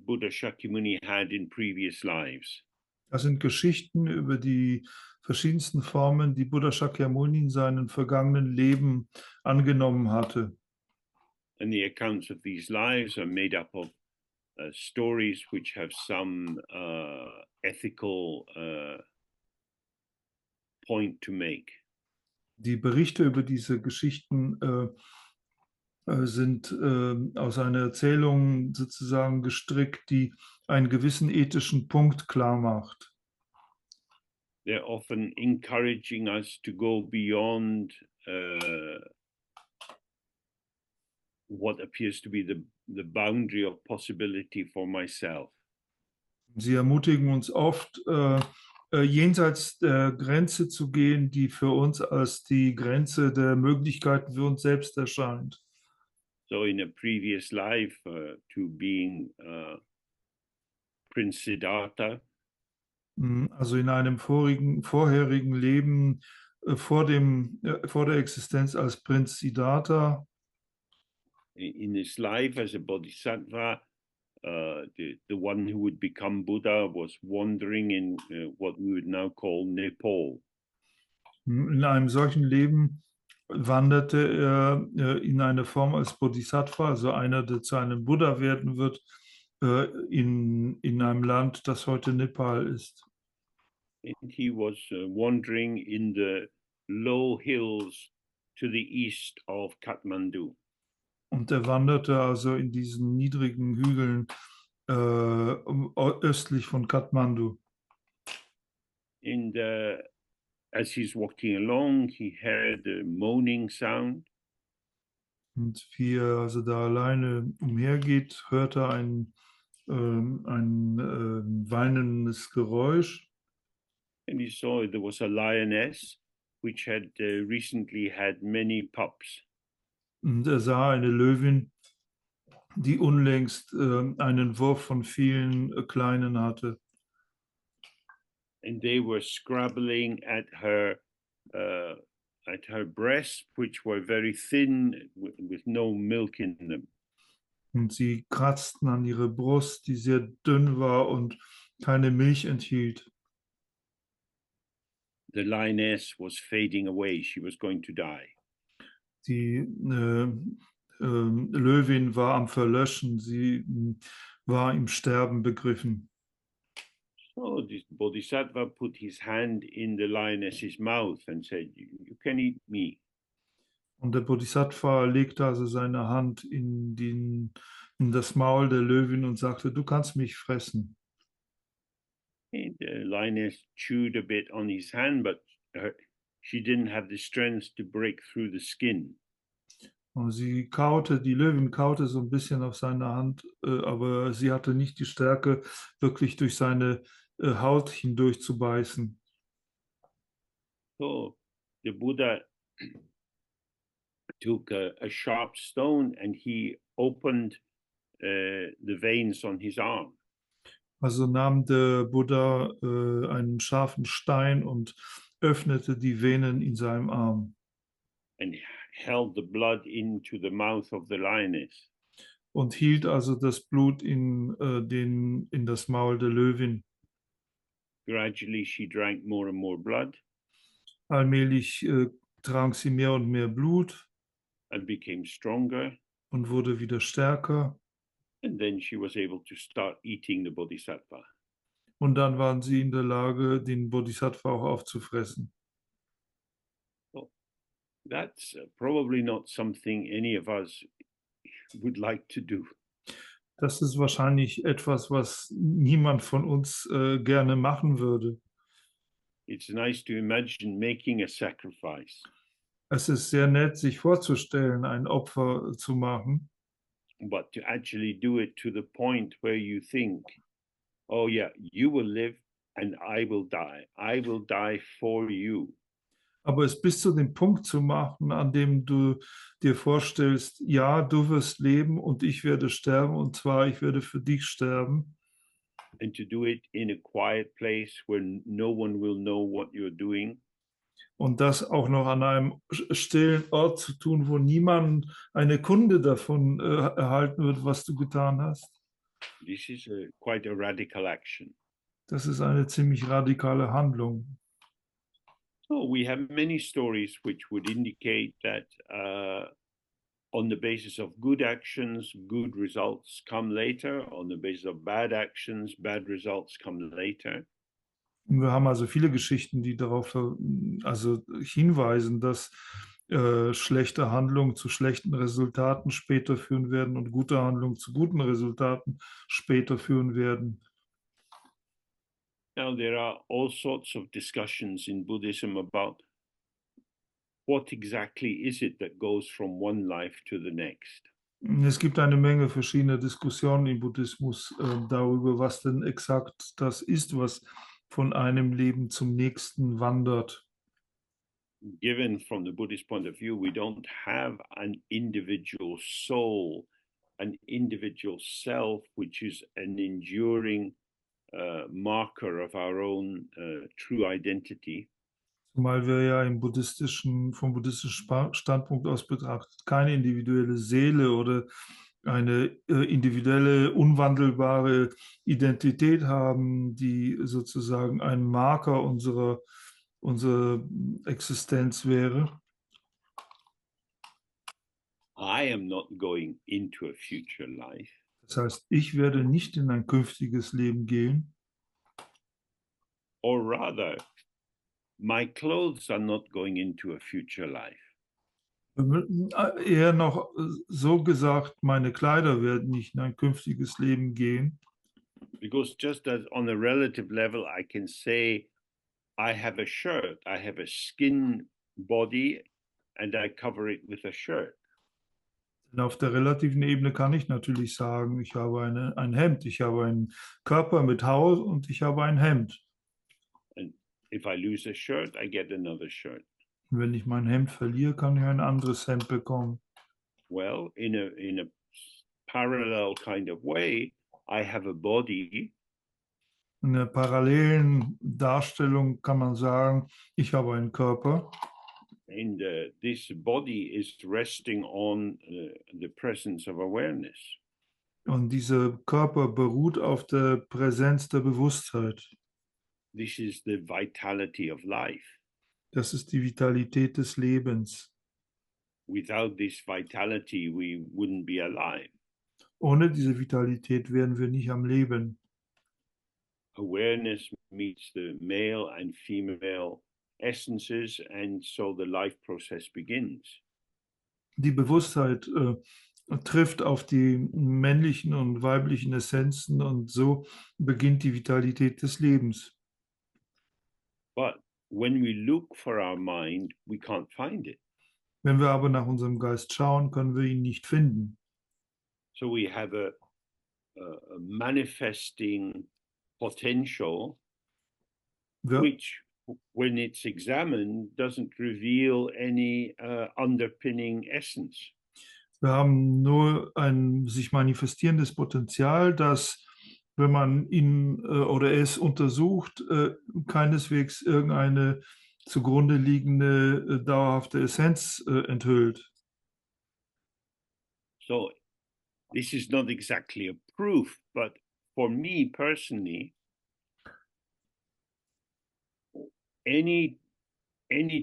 Buddha Shakyamuni had in previous lives. Das sind Geschichten über die verschiedensten Formen, die Buddha Shakyamuni in seinen vergangenen Leben angenommen hatte. And the accounts of these lives are made up of stories which have some ethical point to make. Die Berichte über diese Geschichten sind aus einer Erzählung sozusagen gestrickt, die einen gewissen ethischen Punkt klar macht. They're often encouraging us to go beyond what appears to be the boundary of possibility for myself. Sie ermutigen uns oft, jenseits der Grenze zu gehen, die für uns als die Grenze der Möglichkeiten für uns selbst erscheint. So in a previous life, to being Prince Siddhartha, Also in einem vorherigen Leben vor der Existenz als Prinz Siddhartha, in this life as a bodhisattva, the one who would become Buddha was wandering in what we would now call Nepal. in einem solchen Leben wanderte er in eine Form als Bodhisattva, also einer, der zu einem Buddha werden wird, in einem Land, das heute Nepal ist. And he was wandering in the low hills to the east of Kathmandu. Und er wanderte also in diesen niedrigen Hügeln östlich von Kathmandu. And as he's walking along, he heard a moaning sound. Und wie er also da alleine umhergeht, hört er ein weinendes Geräusch. And he saw there was a lioness which had recently had many pups. Und er sah eine Löwin, die unlängst einen Wurf von vielen Kleinen hatte. And they were scrabbling at her breasts, which were very thin with no milk in them. Und sie kratzten an ihre Brust, die sehr dünn war und keine Milch enthielt. The lioness was fading away. She was going to die. Die Löwin war am Verlöschen, sie war im Sterben begriffen. So this bodhisattva put his hand in the lioness's mouth and said, "You can eat me." Und der Bodhisattva legte also seine Hand in das Maul der Löwin und sagte, du kannst mich fressen. And the lioness chewed a bit on his hand, but she didn't have the strength to break through the skin. Und die Löwin kaute so ein bisschen auf seine Hand, aber sie hatte nicht die Stärke, wirklich durch seine Haut hindurch zu beißen. So the Buddha took a sharp stone and he opened the veins on his arm. Also nahm der Buddha einen scharfen Stein und öffnete die Venen in seinem Arm. And held the blood into the mouth of the lioness. Und hielt also das Blut in das Maul der Löwin. Gradually she drank more and more blood. Allmählich trank sie mehr und mehr Blut. And became stronger. Und wurde wieder stärker. And then she was able to start eating the bodhisattva. Und dann waren sie in der Lage, den Bodhisattva auch aufzufressen. So that's probably not something any of us would like to do. Das ist wahrscheinlich etwas, was niemand von uns gerne machen würde. It's nice to imagine making a sacrifice. Es ist sehr nett, sich vorzustellen, ein Opfer zu machen. But to actually do it to the point where you think, oh yeah, you will live and I will die. I will die for you. Aber es bis zu dem Punkt zu machen, an dem du dir vorstellst, ja, du wirst leben und ich werde sterben, und zwar ich werde für dich sterben. And to do it in a quiet place where no one will know what you're doing. Und das auch noch an einem stillen Ort zu tun, wo niemand eine Kunde davon erhalten wird, was du getan hast. This is quite a radical action. Das ist eine ziemlich radikale Handlung. So we have many stories which would indicate that on the basis of good actions, good results come later. On the basis of bad actions, bad results come later. Wir haben also viele Geschichten, die darauf hinweisen, dass schlechte Handlungen zu schlechten Resultaten später führen werden und gute Handlungen zu guten Resultaten später führen werden. Now, there are all sorts of discussions in Buddhism about what exactly is it that goes from one life to the next. Es gibt eine Menge verschiedener Diskussionen im Buddhismus darüber, was denn exakt das ist, was von einem Leben zum nächsten wandert. Given from the Buddhist point of view, we don't have an individual soul, an individual self, which is an enduring marker of our own true identity. Zumal wir ja vom buddhistischen Standpunkt aus betrachtet keine individuelle Seele oder eine individuelle, unwandelbare Identität haben, die sozusagen ein Marker unserer Existenz wäre. I am not going into a future life. Das heißt, ich werde nicht in ein künftiges Leben gehen. Or rather, my clothes are not going into a future life. Eher noch so gesagt, meine Kleider werden nicht in ein künftiges Leben gehen. Because just as on a relative level, I can say, I have a shirt, I have a skin body, and I cover it with a shirt. Und auf der relativen Ebene kann ich natürlich sagen, ich habe ein Hemd, ich habe einen Körper mit Haut und ich habe ein Hemd. And if I lose a shirt, I get another shirt. Und wenn ich mein Hemd verliere, kann ich ein anderes Hemd bekommen. Well, in a parallel kind of way, I have a body. In der parallelen Darstellung kann man sagen, ich habe einen Körper. And this body is resting on the presence of awareness. Und dieser Körper beruht auf der Präsenz der Bewusstheit. This is the vitality of life. Das ist die Vitalität des Lebens. Without this vitality, we wouldn't be alive. Ohne diese Vitalität wären wir nicht am Leben. Awareness meets the male and female essences, and so the life process begins. Die Bewusstheit trifft auf die männlichen und weiblichen Essenzen und so beginnt die Vitalität des Lebens. But when we look for our mind, we can't find it. Wenn wir aber nach unserem Geist schauen, können wir ihn nicht finden. So we have a manifesting potential, which, when it's examined, doesn't reveal any underpinning essence. Wir haben nur ein sich manifestierendes Potenzial, das, wenn man ihn oder es untersucht, keineswegs irgendeine zugrunde liegende dauerhafte Essenz enthüllt. So this is not exactly a proof, but for me personally, any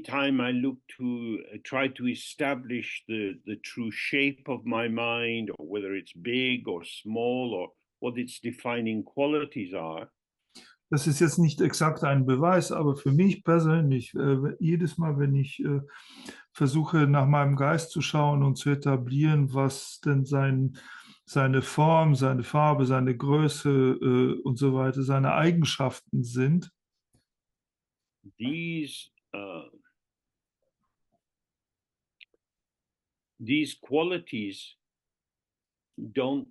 time I look to try to establish the true shape of my mind, or whether it's big or small, or what its defining qualities are, Das ist jetzt nicht exakt ein Beweis, aber für mich persönlich, jedes Mal, wenn ich versuche, nach meinem Geist zu schauen und zu etablieren, was denn seine Form, seine Farbe, seine Größe und so weiter, seine Eigenschaften sind, these qualities don't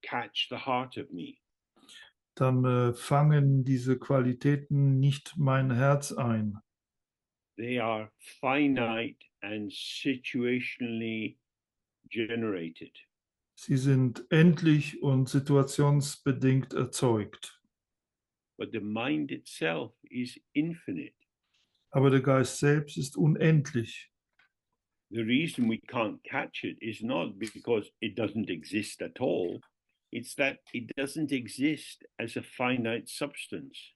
catch the heart of me. dann fangen diese Qualitäten nicht mein Herz ein. They are finite and situationally generated. Sie sind endlich und situationsbedingt erzeugt. But the mind itself is infinite. Aber der Geist selbst ist unendlich. The reason we can't catch it is not because it doesn't exist at all. It's that it doesn't exist as a finite substance.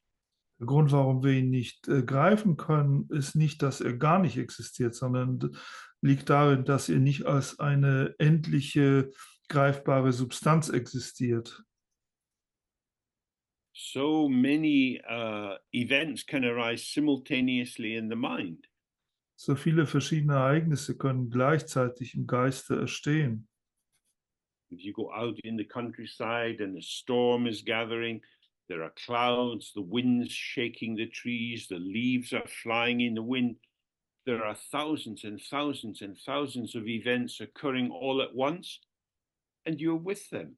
Der Grund, warum wir ihn nicht greifen können, ist nicht, dass er gar nicht existiert, sondern liegt darin, dass er nicht als eine endliche, greifbare Substanz existiert. So many events can arise simultaneously in the mind. So viele verschiedene Ereignisse können gleichzeitig im Geiste entstehen. If you go out in the countryside and a storm is gathering, there are clouds, the wind's shaking the trees, the leaves are flying in the wind. There are thousands and thousands and thousands of events occurring all at once, and you're with them.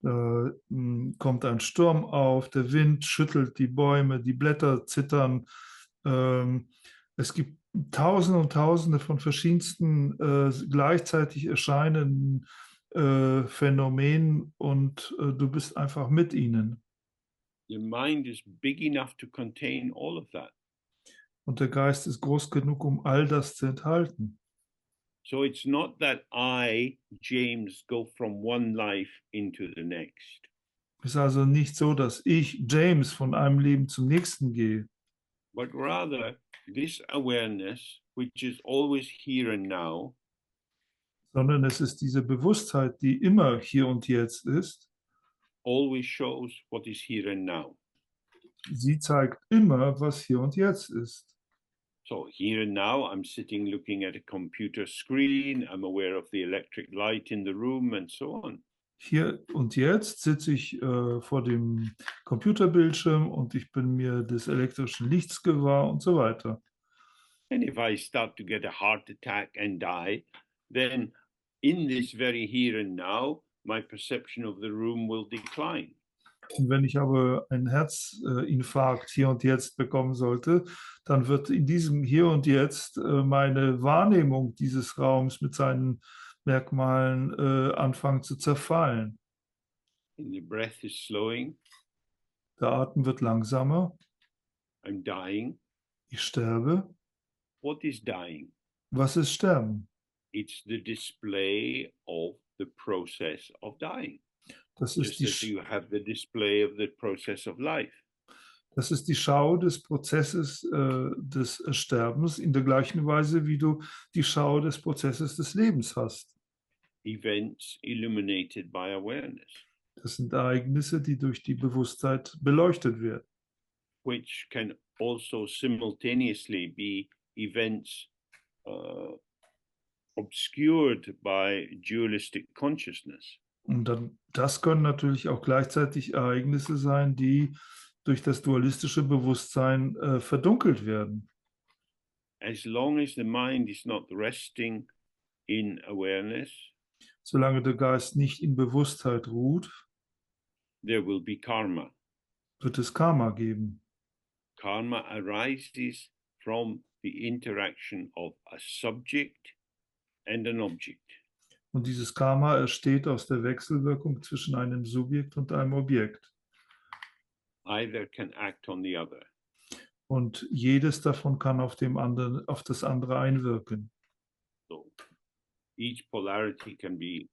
Da kommt ein Sturm auf, der Wind schüttelt die Bäume, die Blätter zittern. Es gibt Tausende und Tausende von verschiedensten gleichzeitig erscheinenden Phänomenen und du bist einfach mit ihnen. Your mind is big enough to contain all of that. Und der Geist ist groß genug, um all das zu enthalten. So it's not that I, James, go from one life into the next. Es ist also nicht so, dass ich, James, von einem Leben zum nächsten gehe, But rather, this awareness, which is always here and now, sondern es ist diese Bewusstheit, die immer hier und jetzt ist. always shows what is here and now. Sie zeigt immer, was hier und jetzt ist. So here and now, I'm sitting looking at a computer screen. I'm aware of the electric light in the room and so on. Hier und jetzt sitze ich vor dem Computerbildschirm und ich bin mir des elektrischen Lichts gewahr und so weiter. And if I start to get a heart attack and die, then in this very here and now, my perception of the room will decline. Und wenn ich aber einen Herzinfarkt hier und jetzt bekommen sollte, dann wird in diesem Hier und Jetzt meine Wahrnehmung dieses Raums mit seinen Merkmalen anfangen zu zerfallen. And the breath is slowing. Der Atem wird langsamer. I'm dying. Ich sterbe. What is dying? Was ist Sterben? It's the display of the process of dying. Das ist, Just as you have the display of the process of life. Das ist die Schau des Prozesses des Sterbens in der gleichen Weise, wie du die Schau des Prozesses des Lebens hast. Events illuminated by awareness. Das sind Ereignisse, die durch die Bewusstheit beleuchtet werden. Which can also simultaneously be events obscured by dualistic consciousness. Und dann, das können natürlich auch gleichzeitig Ereignisse sein, die durch das dualistische Bewusstsein verdunkelt werden. As long as the mind is not resting in awareness, solange der Geist nicht in Bewusstheit ruht, there will be karma. wird es Karma geben. Karma arises from the interaction of a subject and an object. Und dieses Karma entsteht aus der Wechselwirkung zwischen einem Subjekt und einem Objekt. Either can act on the other. Und jedes davon kann auf das andere einwirken. So each polarity can be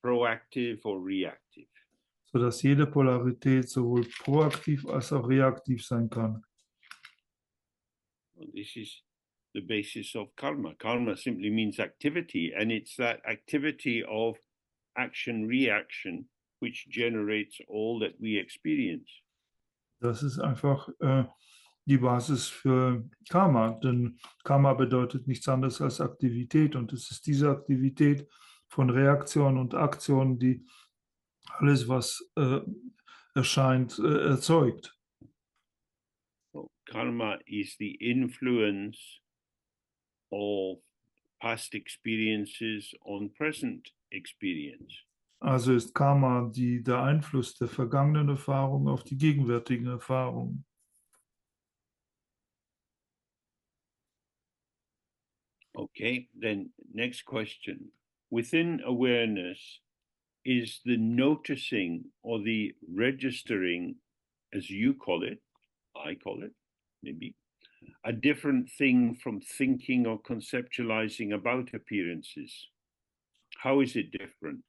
proactive or reactive. Sodass jede Polarität sowohl proaktiv als auch reaktiv sein kann. This is the basis of karma. Karma simply means activity, and it's that activity of action-reaction which generates all that we experience. Das ist einfach die Basis für Karma, denn Karma bedeutet nichts anderes als Aktivität und es ist diese Aktivität von Reaktion und Aktion, die alles, was erscheint, erzeugt. So karma is the influence of past experiences on present experience. Also ist Karma der Einfluss der vergangenen Erfahrungen auf die gegenwärtigen Erfahrungen. Okay, then next question. Within awareness, is the noticing or the registering, as you call it, I call it, maybe, a different thing from thinking or conceptualizing about appearances? How is it different?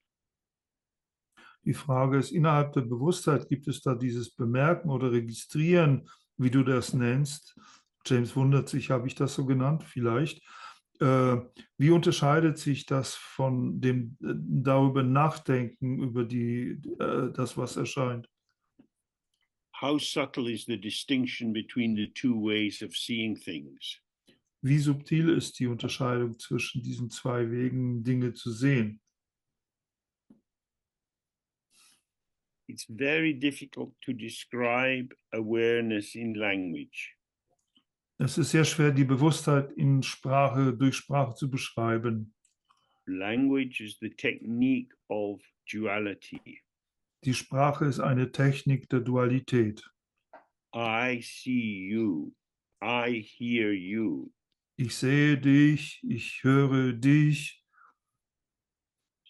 Die Frage ist, innerhalb der Bewusstheit gibt es da dieses Bemerken oder Registrieren, wie du das nennst. James wundert sich, habe ich das so genannt? Vielleicht. Wie unterscheidet sich das von dem darüber Nachdenken, über das, was erscheint? How subtle is the distinction between the two ways of seeing things? Wie subtil ist die Unterscheidung zwischen diesen zwei Wegen, Dinge zu sehen? It's very difficult to describe awareness in language. Es ist sehr schwer, die Bewusstheit in Sprache, durch Sprache zu beschreiben. Language is the technique of duality. Die Sprache ist eine Technik der Dualität. I see you. I hear you. Ich sehe dich, ich höre dich.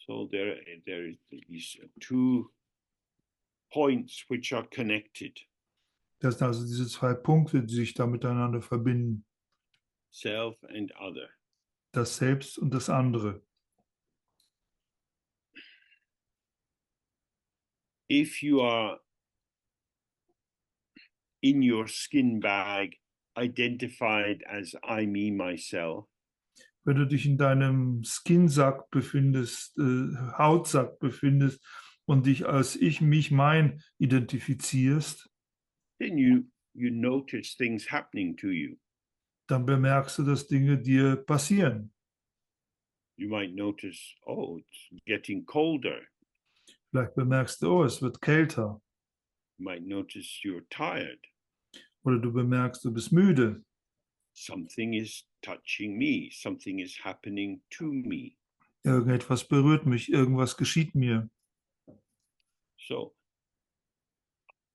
So there is these two points which are connected. Das sind also diese zwei Punkte, die sich da miteinander verbinden. Self and other. Das Selbst und das andere. If you are in your skin bag identified as I, me, myself, Wenn du dich in deinem Skinsack befindest, Hautsack befindest und dich als ich, mich, mein identifizierst, then you notice things happening to you. dann bemerkst du, dass Dinge dir passieren. You might notice, oh, it's getting colder. Vielleicht bemerkst du, oh, es wird kälter. You might notice you're tired. Oder du bemerkst, du bist müde. Something is touching me. Something is happening to me. Irgendetwas berührt mich, irgendwas geschieht mir. So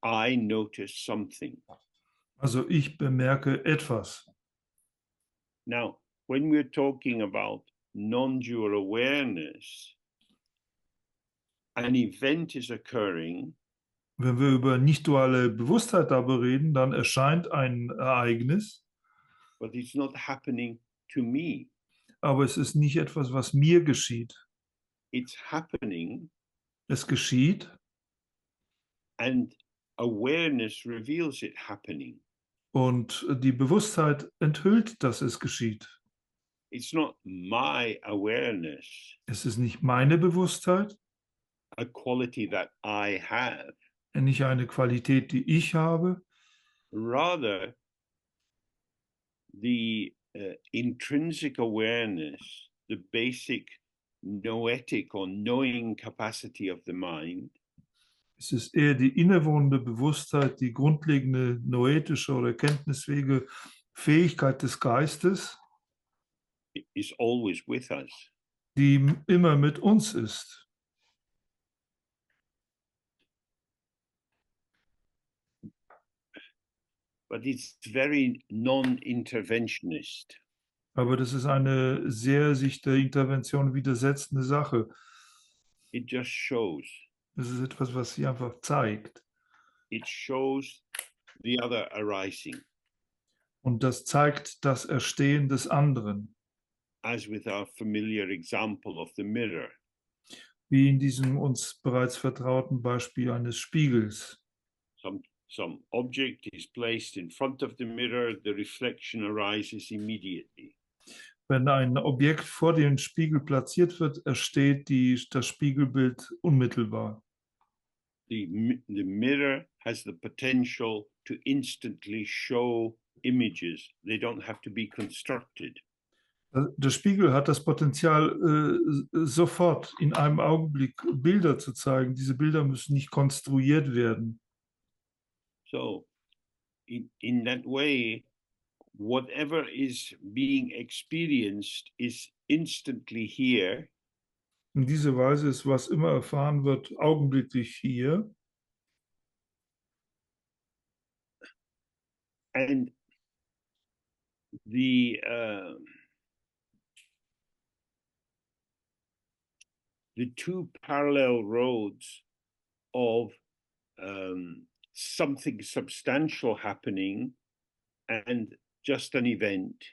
I notice something. Also ich bemerke etwas. Now, when we're talking about non-dual awareness, an event is occurring. Wenn wir über nicht-duale Bewusstheit aber reden, dann erscheint ein Ereignis, but it's not happening to me. aber es ist nicht etwas, was mir geschieht. It's happening, Es geschieht and awareness reveals it happening. und die Bewusstheit enthüllt, dass es geschieht. It's not my awareness, Es ist nicht meine Bewusstheit, a quality that I have. nicht eine Qualität, die ich habe, Rather, the intrinsic awareness, the basic noetic or knowing capacity of the mind, es ist eher die innewohnende Bewusstheit, die grundlegende noetische oder kenntnisfähige Fähigkeit des Geistes, is always with us. die immer mit uns ist. But it's very non-interventionist. Aber das ist eine sehr sich der Intervention widersetzende Sache. It just shows. Das ist etwas, was sie einfach zeigt. It shows the other arising. Und das zeigt das Erstehen des anderen. As with our familiar example of the mirror. Wie in diesem uns bereits vertrauten Beispiel eines Spiegels. Some object is placed in front of the mirror, the reflection arises immediately. Wenn ein Objekt vor dem Spiegel platziert wird, entsteht das Spiegelbild unmittelbar. The mirror has the potential to instantly show images. They don't have to be constructed. Der Spiegel hat das Potenzial, sofort in einem Augenblick Bilder zu zeigen. Diese Bilder müssen nicht konstruiert werden. So, in that way, whatever is being experienced is instantly here. In dieser Weise ist, was immer erfahren wird, augenblicklich hier. And the two parallel roads of something substantial happening and just an event.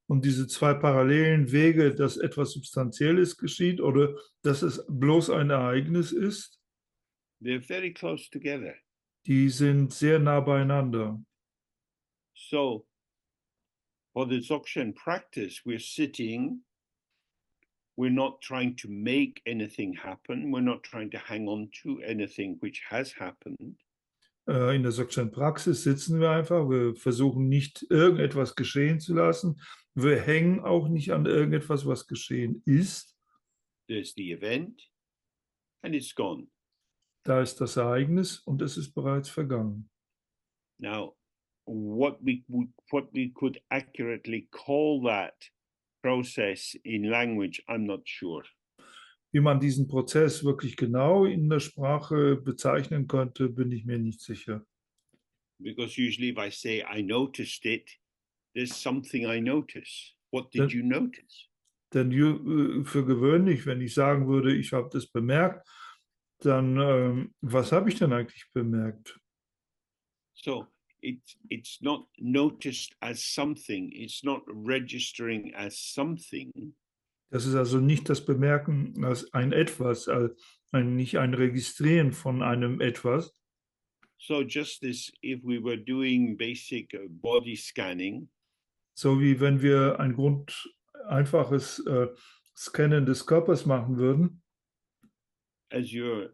Und diese zwei parallelen Wege, dass etwas Substanzielles geschieht oder dass es bloß ein Ereignis ist, they're very close together. Die sind sehr nah beieinander. So, for the Dzogchen practice, we're sitting, we're not trying to make anything happen, we're not trying to hang on to anything which has happened. In der Dzogchen Praxis sitzen wir einfach, wir versuchen nicht irgendetwas geschehen zu lassen, Wir hängen auch nicht an irgendetwas, was geschehen ist. There's the event, and it's gone. Da ist das Ereignis und es ist bereits vergangen. Now, what we could accurately call that process in language, I'm not sure. Wie man diesen Prozess wirklich genau in der Sprache bezeichnen könnte, bin ich mir nicht sicher. Because usually if I say I noticed it, there's something I notice. What did Denn, you notice? denn für gewöhnlich, wenn ich sagen würde, ich habe das bemerkt, dann was habe ich denn eigentlich bemerkt? So it's not noticed as something, it's not registering as something. Das ist also nicht das Bemerken als ein Etwas, nicht ein Registrieren von einem Etwas. So just as if we were doing basic body scanning, So wie wenn wir ein einfaches Scannen des Körpers machen würden, as you're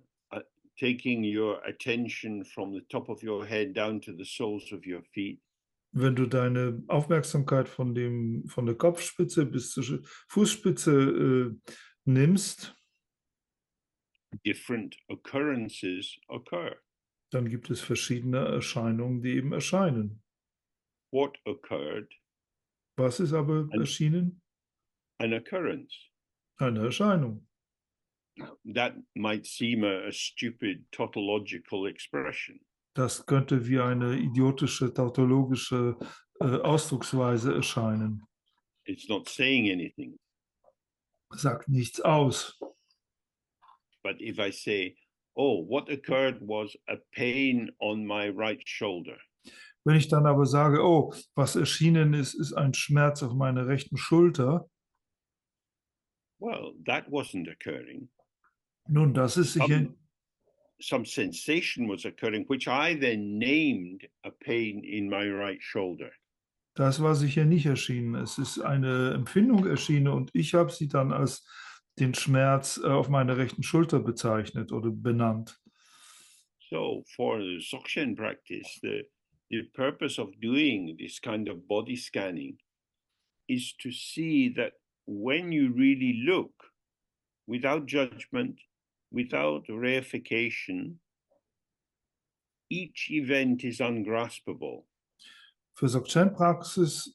taking your attention from the top of your head down to the soles of your feet, wenn du deine Aufmerksamkeit von der Kopfspitze bis zur Fußspitze nimmst, different occurrences occur. dann gibt es verschiedene Erscheinungen, die eben erscheinen. What occurred? Was ist aber erschienen? An occurrence. Eine Erscheinung. That might seem a stupid tautological expression. Das könnte wie eine idiotische, tautologische Ausdrucksweise erscheinen. It's not saying anything. Sagt nichts aus. But if I say, oh, what occurred was a pain on my right shoulder. Wenn ich dann aber sage, oh, was erschienen ist, ist ein Schmerz auf meiner rechten Schulter. Well, that wasn't occurring. Nun, das ist sicher. Some sensation was occurring, which I then named a pain in my right shoulder. Das war sicher nicht erschienen. Es ist eine Empfindung erschienen und ich habe sie dann als den Schmerz auf meiner rechten Schulter bezeichnet oder benannt. So for the Dzogchen practice, the purpose of doing this kind of body scanning is to see that when you really look, without judgment, without reification, each event is ungraspable. Für Dzogchen-Praxis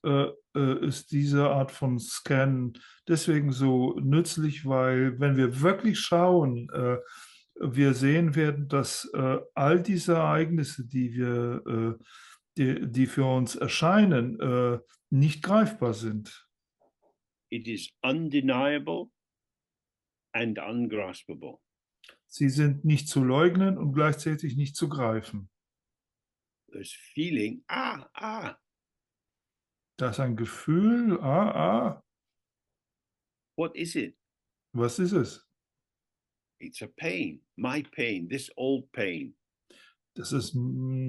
ist diese Art von Scan deswegen so nützlich, weil wenn wir wirklich schauen, wir sehen werden, dass all diese Ereignisse, die für uns erscheinen, nicht greifbar sind. It is undeniable and ungraspable. Sie sind nicht zu leugnen und gleichzeitig nicht zu greifen. There's feeling, ah. Das ist ein Gefühl, What is it? Was ist es? It's a pain, my pain, this old pain. Das ist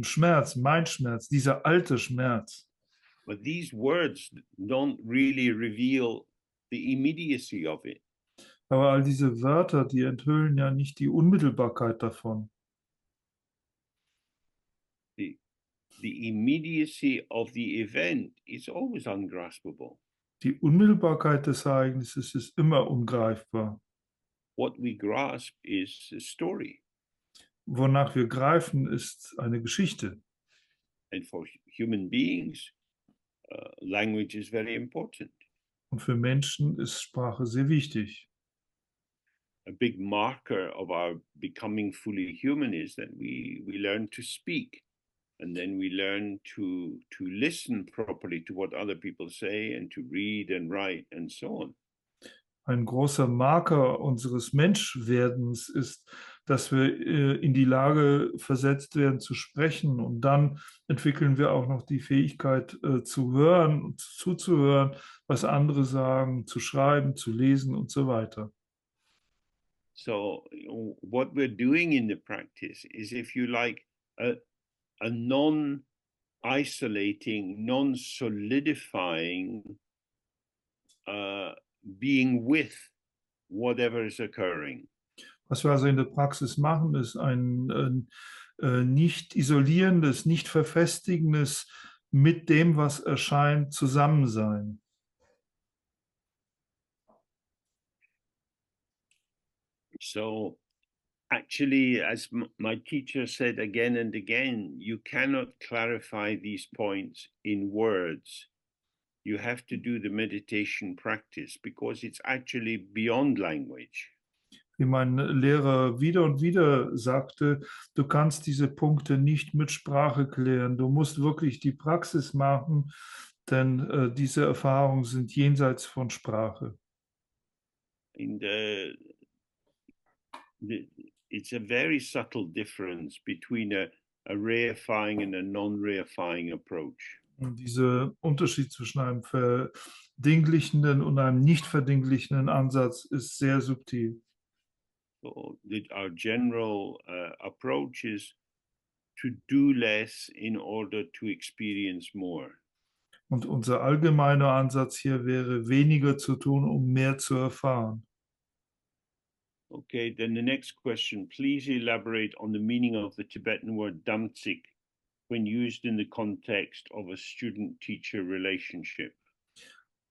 Schmerz, mein Schmerz, dieser alte Schmerz. But these words don't really reveal the immediacy of it. Aber all diese Wörter, die enthüllen ja nicht die Unmittelbarkeit davon. The immediacy of the event is always ungraspable. Die Unmittelbarkeit des Ereignisses ist immer ungreifbar. What we grasp is a story. Wonach wir greifen, ist eine Geschichte. And for human beings, language is very important. Und für Menschen ist Sprache sehr wichtig. A big marker of our becoming fully human is that we learn to speak. And then we learn to listen properly to what other people say and to read and write and so on. Ein großer Marker unseres Menschwerdens ist, dass wir in die Lage versetzt werden zu sprechen und dann entwickeln wir auch noch die Fähigkeit zu hören und zuzuhören, was andere sagen, zu schreiben, zu lesen und so weiter. So what we're doing in the practice is, if you like, a non-isolating, non-solidifying being with whatever is occurring. Was wir also in der Praxis machen, ist ein nicht isolierendes, nicht verfestigendes mit dem, was erscheint, Zusammensein. So actually, as my teacher said again and again, you cannot clarify these points in words. You have to do the meditation practice because it's actually beyond language. Wie mein Lehrer wieder und wieder sagte, du kannst diese Punkte nicht mit Sprache klären. Du musst wirklich die Praxis machen, denn diese Erfahrungen sind jenseits von Sprache. And it's a very subtle difference between a reifying and a non-reifying approach. Und dieser Unterschied zwischen einem verdinglichenden und einem nicht verdinglichenden Ansatz ist sehr subtil. So our general approach is to do less in order to experience more. Und unser allgemeiner Ansatz hier wäre, weniger zu tun, um mehr zu erfahren. Okay, then the next question, please elaborate on the meaning of the Tibetan word damtsik when used in the context of a student-teacher relationship.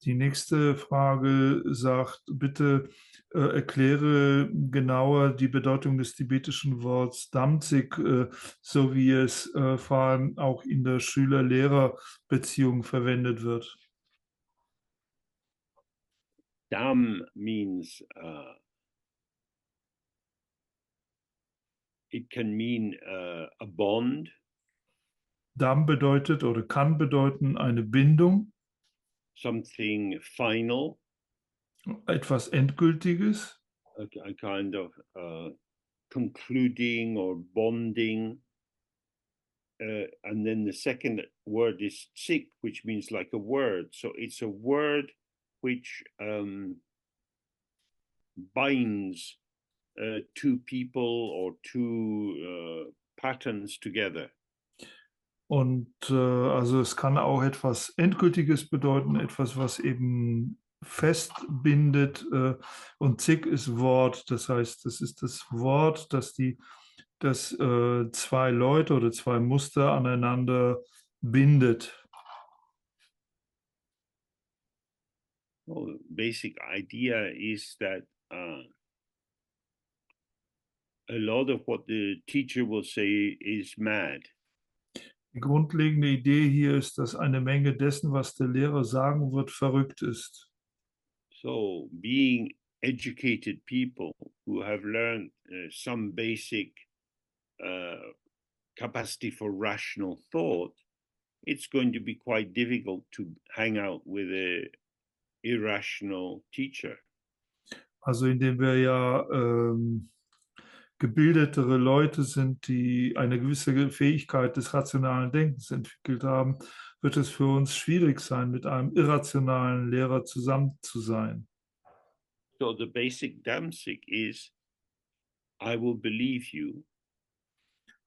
Die nächste Frage sagt, bitte erkläre genauer die Bedeutung des tibetischen Wortes Damtsik, so wie es vor allem auch in der Schüler-Lehrer-Beziehung verwendet wird. Dam means it can mean a bond. Dam bedeutet oder kann bedeuten eine Bindung, something final, etwas Endgültiges, a kind of concluding or bonding. And then the second word is tsik, which means like a word. So it's a word which binds two people or two patterns together. Und also es kann auch etwas Endgültiges bedeuten, etwas, was eben festbindet. Und Zig ist Wort, das heißt, das ist das Wort, das zwei Leute oder zwei Muster aneinander bindet. Well, the basic idea is that a lot of what the teacher will say is mad. Die grundlegende Idee hier ist, dass eine Menge dessen, was der Lehrer sagen wird, verrückt ist. So being educated people who have learned some basic capacity for rational thought, it's going to be quite difficult to hang out with a irrational teacher. Also indem wir ja gebildetere Leute sind, die eine gewisse Fähigkeit des rationalen Denkens entwickelt haben, wird es für uns schwierig sein, mit einem irrationalen Lehrer zusammen zu sein. So the basic damsik is, I will believe you.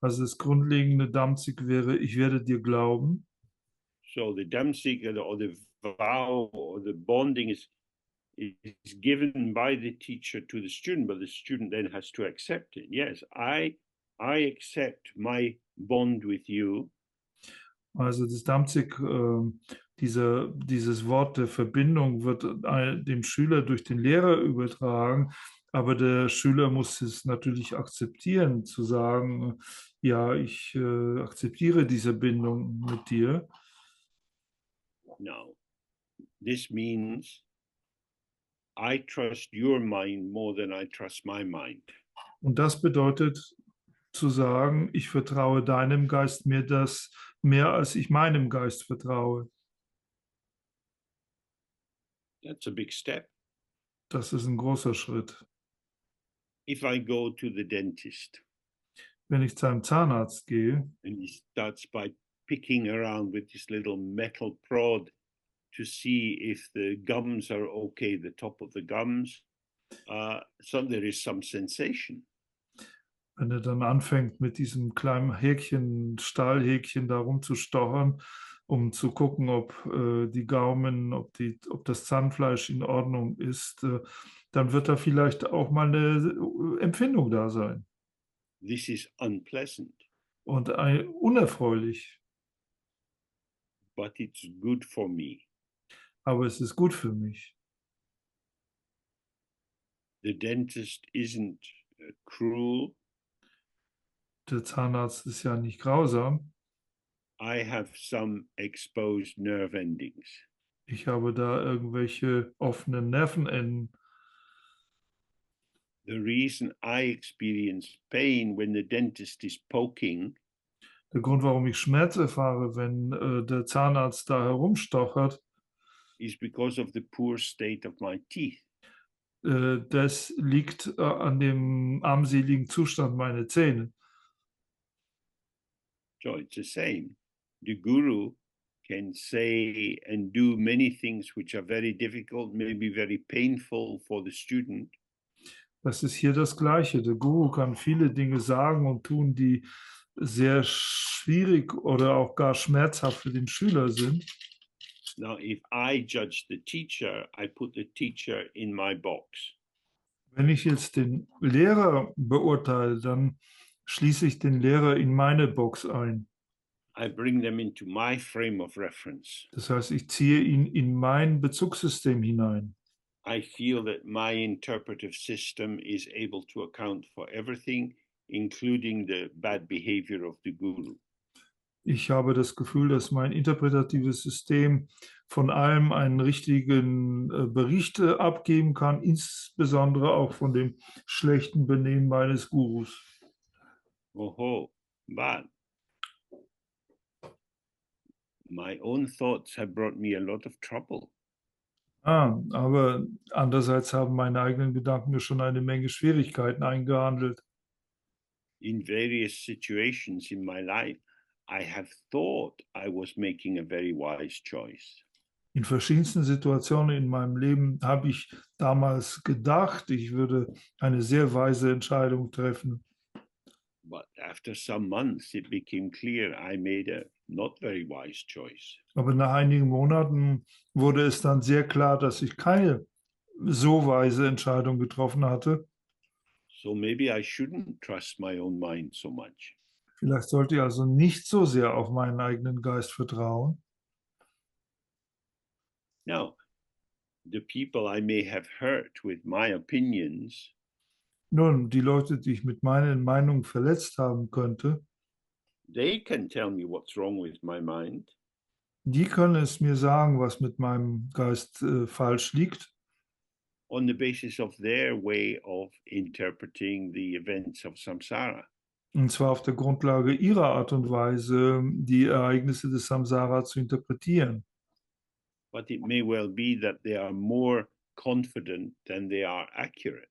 Also das grundlegende Damsik wäre, ich werde dir glauben. So the damsik or the vow or the bonding is given by the teacher to the student, but the student then has to accept it. Yes, I accept my bond with you. Also das Damsik, dieses Wort der Verbindung wird dem Schüler durch den Lehrer übertragen, aber der Schüler muss es natürlich akzeptieren, zu sagen, ja, ich akzeptiere diese Bindung mit dir. Now, this means I trust your mind more than I trust my mind. Und das bedeutet zu sagen, ich vertraue deinem Geist mir das mehr, als ich meinem Geist vertraue. That's a big step. Das ist ein großer Schritt. If I go to the dentist Wenn ich zu einem Zahnarzt gehe and he starts by picking around with this little metal prod to see if the gums are okay, the top of the gums, so there is some sensation. wenn er dann anfängt, mit diesem kleinen Häkchen, Stahlhäkchen da rumzustochern, um zu gucken, ob die Gaumen, ob das Zahnfleisch in Ordnung ist, dann wird da vielleicht auch mal eine Empfindung da sein. This is unpleasant, Und unerfreulich, but it's good for me. aber es ist gut für mich. The dentist isn't cruel. Der Zahnarzt ist ja nicht grausam. I have some exposed nerve endings. Ich habe da irgendwelche offenen Nervenenden. The reason I experience pain when the dentist is poking Der Grund, warum ich Schmerz erfahre, wenn der Zahnarzt da herumstochert, is because of the poor state of my teeth. das liegt an dem armseligen Zustand meiner Zähne. So it's the same. The guru can say and do many things which are very difficult, maybe very painful for the student. Das ist hier das Gleiche. Der Guru kann viele Dinge sagen und tun, die sehr schwierig oder auch gar schmerzhaft für den Schüler sind. Now, if I judge the teacher, I put the teacher in my box. Wenn ich jetzt den Lehrer beurteile, dann schließe ich den Lehrer in meine Box ein. I bring them into my frame of reference. Das heißt, ich ziehe ihn in mein Bezugssystem hinein. I feel that my interpretive system is able to account for everything, including the bad behavior of the guru. Ich habe das Gefühl, dass mein interpretatives System von allem einen richtigen Bericht abgeben kann, insbesondere auch von dem schlechten Benehmen meines Gurus. Oh, but my own thoughts have brought me a lot of trouble. Aber andererseits haben meine eigenen Gedanken mir schon eine Menge Schwierigkeiten eingehandelt. In various situations in my life, I have thought I was making a very wise choice. In verschiedensten Situationen in meinem Leben habe ich damals gedacht, ich würde eine sehr weise Entscheidung treffen. But after some months, it became clear I made a not very wise choice. Aber nach einigen Monaten wurde es dann sehr klar, dass ich keine so weise Entscheidung getroffen hatte. So maybe I shouldn't trust my own mind so much. Vielleicht sollte ich also nicht so sehr auf meinen eigenen Geist vertrauen. Now, the people I may have hurt with my opinions, Nun, die Leute, die ich mit meinen Meinungen verletzt haben könnte, they can tell me what's wrong with my mind. die können es mir sagen, was mit meinem Geist falsch liegt, On the basis of their way of interpreting the events of samsara. und zwar auf der Grundlage ihrer Art und Weise, die Ereignisse des Samsara zu interpretieren. But it may well be that they are more confident than they are accurate.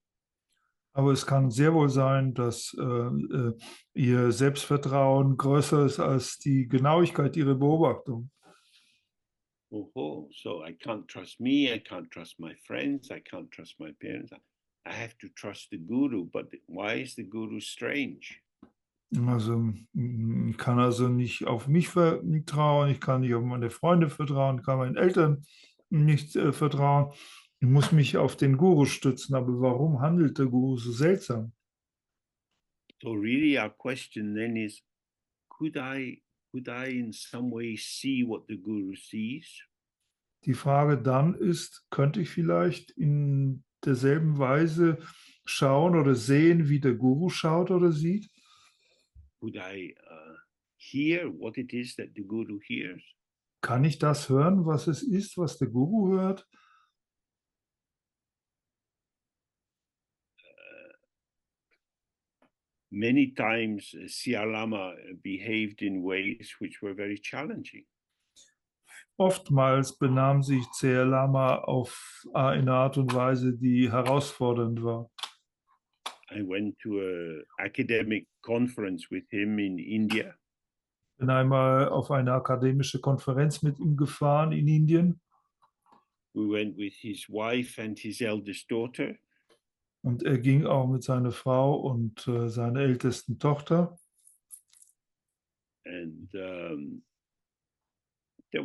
Aber es kann sehr wohl sein, dass ihr Selbstvertrauen größer ist als die Genauigkeit ihrer Beobachtung. So I can't trust me, I can't trust my friends, I can't trust my parents. I have to trust the guru, but why is the guru strange? Also ich kann also nicht auf mich vertrauen, ich kann nicht auf meine Freunde vertrauen, ich kann meinen Eltern nicht vertrauen. Ich muss mich auf den Guru stützen, aber warum handelt der Guru so seltsam? So really our question then is, could I in some way see what the guru sees? Die Frage dann ist, könnte ich vielleicht in derselben Weise schauen oder sehen, wie der Guru schaut oder sieht? Could I hear what it is that the guru hears? Kann ich das hören, was es ist, was der Guru hört? Many times Siya Lama behaved in ways which were very challenging. Oftmals benahm sich Dalai Lama auf eine Art und Weise, die herausfordernd war. I went to an academic conference with him in India. Bin einmal auf eine akademische Konferenz mit ihm gefahren in Indien. We went with his wife and his eldest daughter. Und er ging auch mit seiner Frau und seiner ältesten Tochter. And there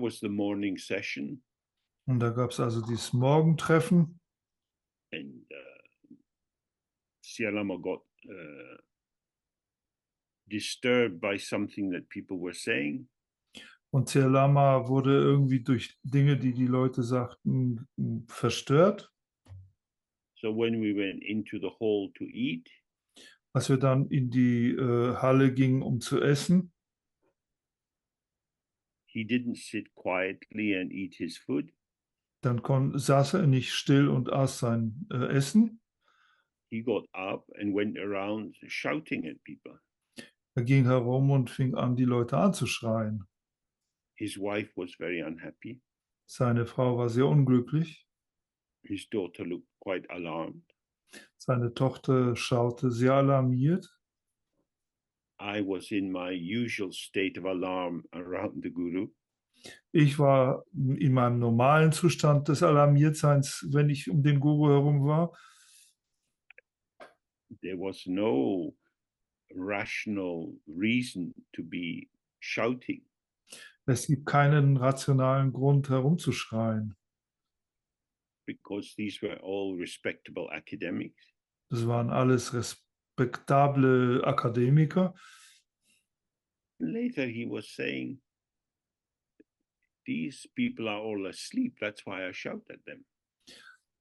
was the morning session. Und da gab es also dieses Morgentreffen. And Siya Lama got disturbed by something that people were saying. Und Dalai Lama wurde irgendwie durch Dinge, die die Leute sagten, verstört. So when we went into the hall to eat, Als wir dann in die Halle gingen, um zu essen, he didn't sit quietly and eat his food. dann saß er nicht still und aß sein Essen. He got up and went around shouting at people. Er ging herum und fing an, die Leute anzuschreien. His wife was very unhappy. Seine Frau war sehr unglücklich. His daughter looked quite alarmed. Seine Tochter schaute sehr alarmiert. I was in my usual state of alarm around the guru. Ich war in meinem normalen Zustand des Alarmiertseins, wenn ich um den Guru herum war. There was no rational reason to be shouting. Es gibt keinen rationalen Grund, herumzuschreien. Because these were all respectable academics. Das waren alles respektable Akademiker. Later he was saying, these people are all asleep, that's why I shout at them.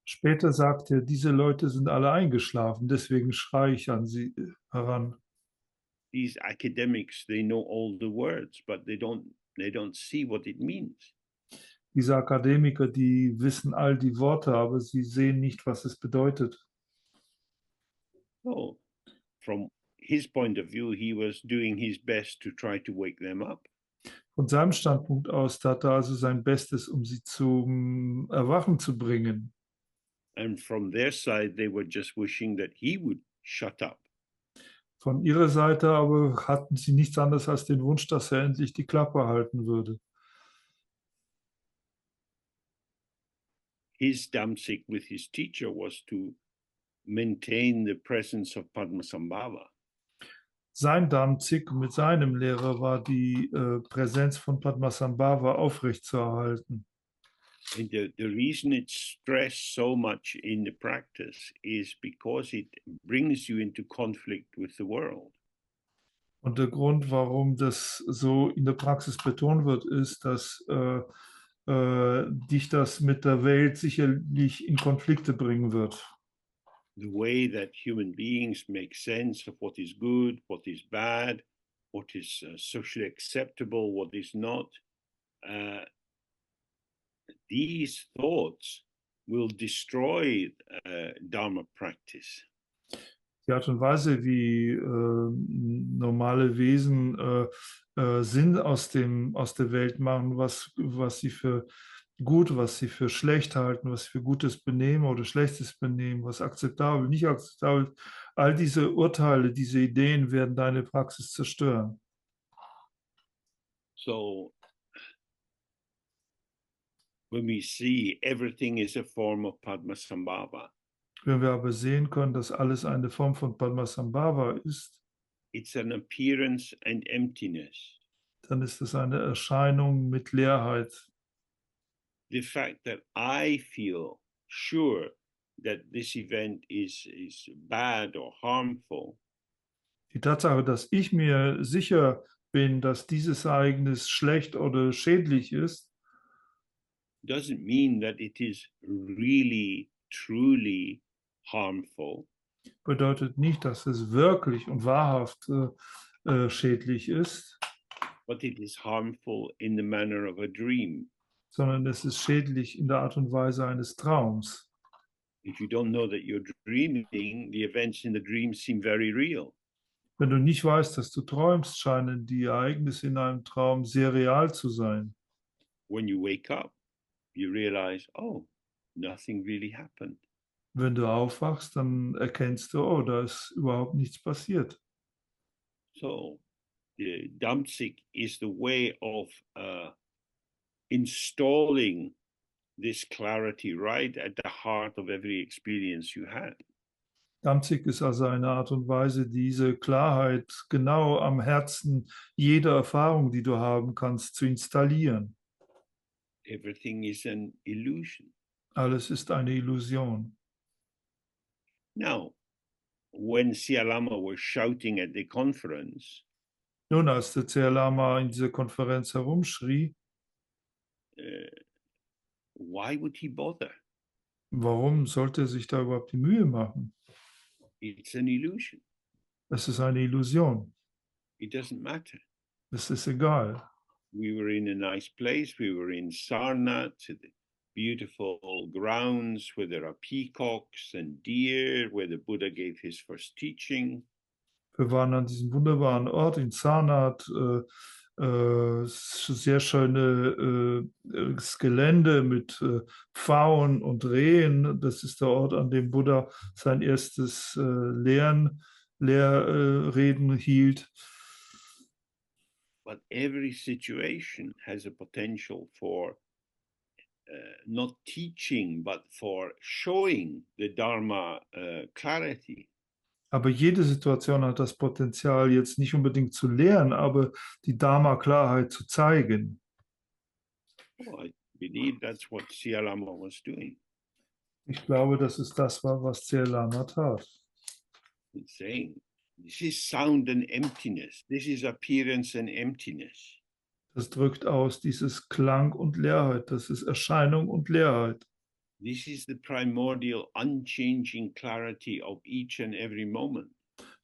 Später sagte er, diese Leute sind alle eingeschlafen, deswegen schreie ich an sie heran. These academics, they know all the words, but they don't see what it means. Diese Akademiker, die wissen all die Worte, aber sie sehen nicht, was es bedeutet. So, from his point of view, he was doing his best to try to wake them up. Von seinem Standpunkt aus tat er also sein Bestes, um sie zum Erwachen zu bringen. And from their side, they were just wishing that he would shut up. Von ihrer Seite aber hatten sie nichts anderes als den Wunsch, dass er endlich die Klappe halten würde. His damsik with his teacher was to maintain the presence of Padmasambhava. Sein Damzik mit seinem Lehrer war die Präsenz von Padmasambhava aufrechtzuerhalten. And the reason it's stressed so much in the practice is because it brings you into conflict with the world. Und der Grund, warum das so in der Praxis betont wird, ist, dass dich das mit der Welt sicherlich in Konflikte bringen wird. The way that human beings make sense of what is good, what is bad, what is socially acceptable, what is not. These thoughts will destroy Dharma practice. Die Art und Weise, wie normale Wesen Sinn aus der Welt machen, was sie für gut, was sie für schlecht halten, was sie für gutes Benehmen oder schlechtes Benehmen, was akzeptabel, nicht akzeptabel. All diese Urteile, diese Ideen werden deine Praxis zerstören. So when we see everything is a form of Padmasambhava, Wenn wir aber sehen können, dass alles eine Form von Padmasambhava ist, it's an appearance and emptiness. dann ist es eine Erscheinung mit Leerheit. The fact that I feel sure that this event is bad or harmful Die Tatsache, dass ich mir sicher bin, dass dieses Ereignis schlecht oder schädlich ist, doesn't mean that it is really, truly harmful. bedeutet nicht, dass es wirklich und wahrhaft schädlich ist, but it is harmful in the manner of a dream. sondern es ist schädlich in der Art und Weise eines Traums. If you don't know that you're dreaming, the events in the dream seem very real. Wenn du nicht weißt, dass du träumst, scheinen die Ereignisse in einem Traum sehr real zu sein. When you wake up, you realize, oh, nothing really happened. Wenn du aufwachst, dann erkennst du, oh, da ist überhaupt nichts passiert. So, the Damsik is the way of installing this clarity right at the heart of every experience you had. Damzik ist also eine Art und Weise, diese Klarheit genau am Herzen jeder Erfahrung, die du haben kannst, zu installieren. Everything is an illusion. Alles ist eine Illusion. Now, when Sialama was shouting at the conference, Nun, als der Dalai-Lama in dieser Konferenz herumschrie, why would he bother? Warum sollte er sich da überhaupt die Mühe machen? It's an illusion. Es ist eine Illusion. It doesn't matter. Es ist egal. We were in a nice place. We were in Sarnath, to the beautiful grounds where there are peacocks and deer, where the Buddha gave his first teaching. Wir waren an diesem wunderbaren Ort in Sarnath, sehr schönes Gelände mit Pfauen und Rehen. Das ist der Ort, an dem Buddha sein erstes Lehrreden hielt. But every situation has a potential for not teaching, but for showing the Dharma clarity. Aber jede Situation hat das Potenzial, jetzt nicht unbedingt zu lehren, aber die Dharma-Klarheit zu zeigen. Well, I believe that's what Sri Lama was doing. Ich glaube, das ist das war, was Dalai Lama tat. He's saying, this is sound and emptiness. This is appearance and emptiness. Das drückt aus dieses Klang und Leerheit, das ist Erscheinung und Leerheit. This is the primordial, unchanging clarity of each and every moment.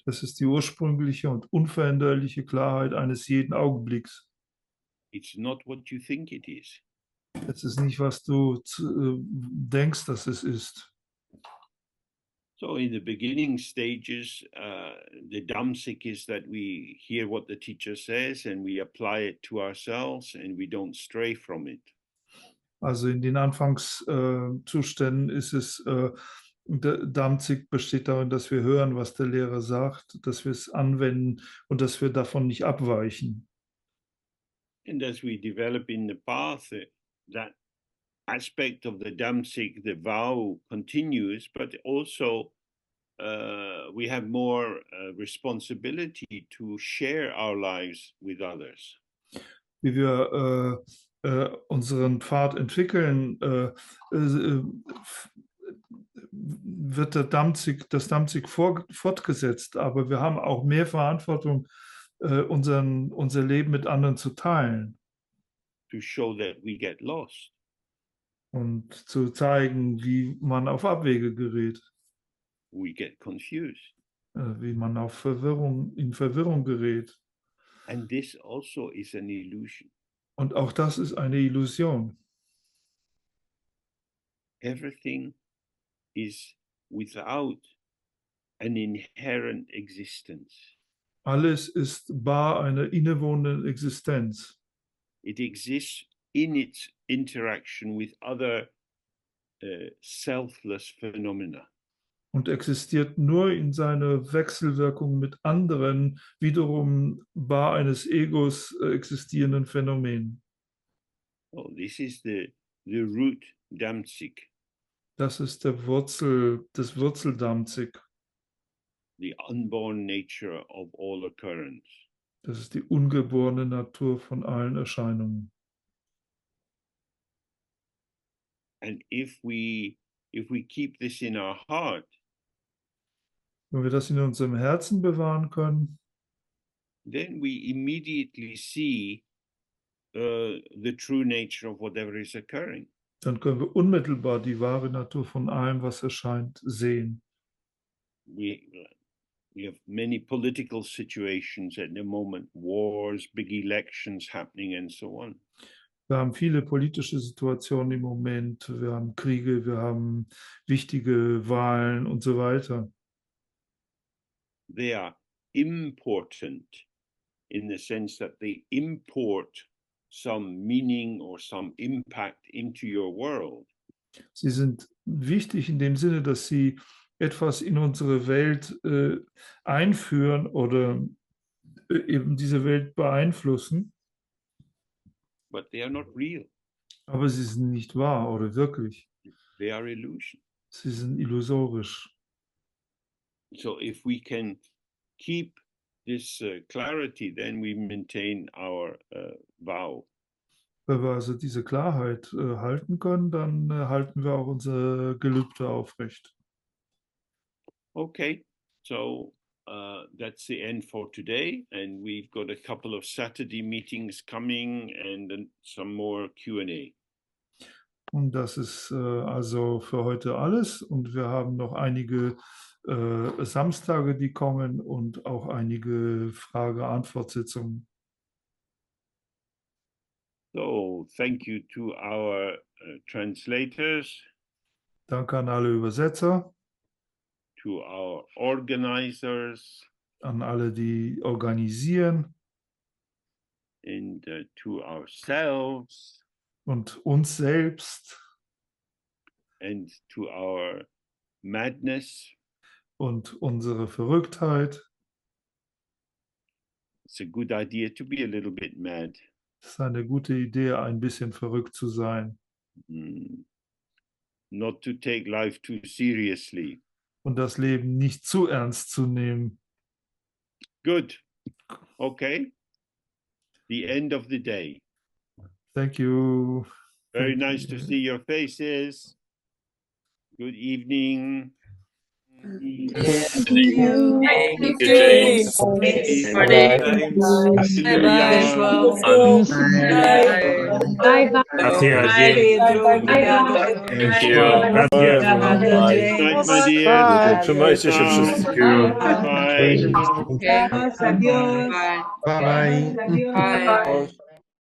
Das ist die ursprüngliche und unveränderliche Klarheit eines jeden Augenblicks. It's not what you think it is. Es ist nicht, was du denkst, dass es ist. So in the beginning stages, the Dhammsik is that we hear what the teacher says and we apply it to ourselves and we don't stray from it. Also in den Anfangszuständen ist es, der Dhammsik besteht darin, dass wir hören, was der Lehrer sagt, dass wir es anwenden und dass wir davon nicht abweichen. And as we develop in the path, that aspect of the Dhammsik, the vow, continues, but also we have more responsibility to share our lives with others. Wie wir unseren Pfad entwickeln, wird das Dhammsik fortgesetzt, aber wir haben auch mehr Verantwortung, unser Leben mit anderen zu teilen To show that we get lost. und zu zeigen, wie man auf Abwege gerät, We get confused. wie man in Verwirrung gerät. And this also is an illusion. Und auch das ist eine Illusion. Everything is without an inherent existence. Alles ist bar einer innewohnenden Existenz. It exists in its interaction with other selfless phenomena. Und existiert nur in seiner Wechselwirkung mit anderen, wiederum bar eines Egos existierenden Phänomenen. Oh, this is the root Dhammsik, Das ist das Wurzeldhammsik. the unborn nature of all occurrence. Das ist die ungeborene Natur von allen Erscheinungen. And if we keep this in our heart, Wenn wir das in unserem Herzen bewahren können, then we immediately see the true nature of whatever is occurring. dann können wir unmittelbar die wahre Natur von allem, was erscheint, sehen. We have many political situations at the moment, wars, big elections happening, and so on. Wir haben viele politische Situationen im Moment, wir haben Kriege, wir haben wichtige Wahlen und so weiter. They are important in the sense that they import some meaning or some impact into your world. Sie sind wichtig in dem Sinne, dass sie etwas in unsere Welt einführen oder eben diese Welt beeinflussen, But they are not real. aber sie sind nicht wahr oder wirklich. They are illusion. Sie sind illusorisch. So if we can keep this clarity, then we maintain our vow. Wenn wir also diese Klarheit halten können, dann halten wir auch unser Gelübde aufrecht. Okay, so that's the end for today, and we've got a couple of Saturday meetings coming and then some more Q&A. Und das ist also für heute alles. Und wir haben noch einige Samstage, die kommen und auch einige Frage-Antwort-Sitzungen. So, thank you to our translators, Danke an alle Übersetzer, to our organizers, an alle, die organisieren and to ourselves, und uns selbst and to our madness. und unsere Verrücktheit. It's a good idea to be a little bit mad. Es ist eine gute Idee, ein bisschen verrückt zu sein Not to take life too seriously. und das Leben nicht zu ernst zu nehmen. Good. Okay. The end of the day. Thank you. Very Thank nice you. to see your faces. Good evening. Thank you, James. Bye-bye. Gracias, Bye, Pedro. Obrigado. Thank you. Gracias. Obrigada, Night, my James. dear. Trzymajcie się wszyscy. Bye. Adiós, adiós. Bye. Adiós, adiós. Bye.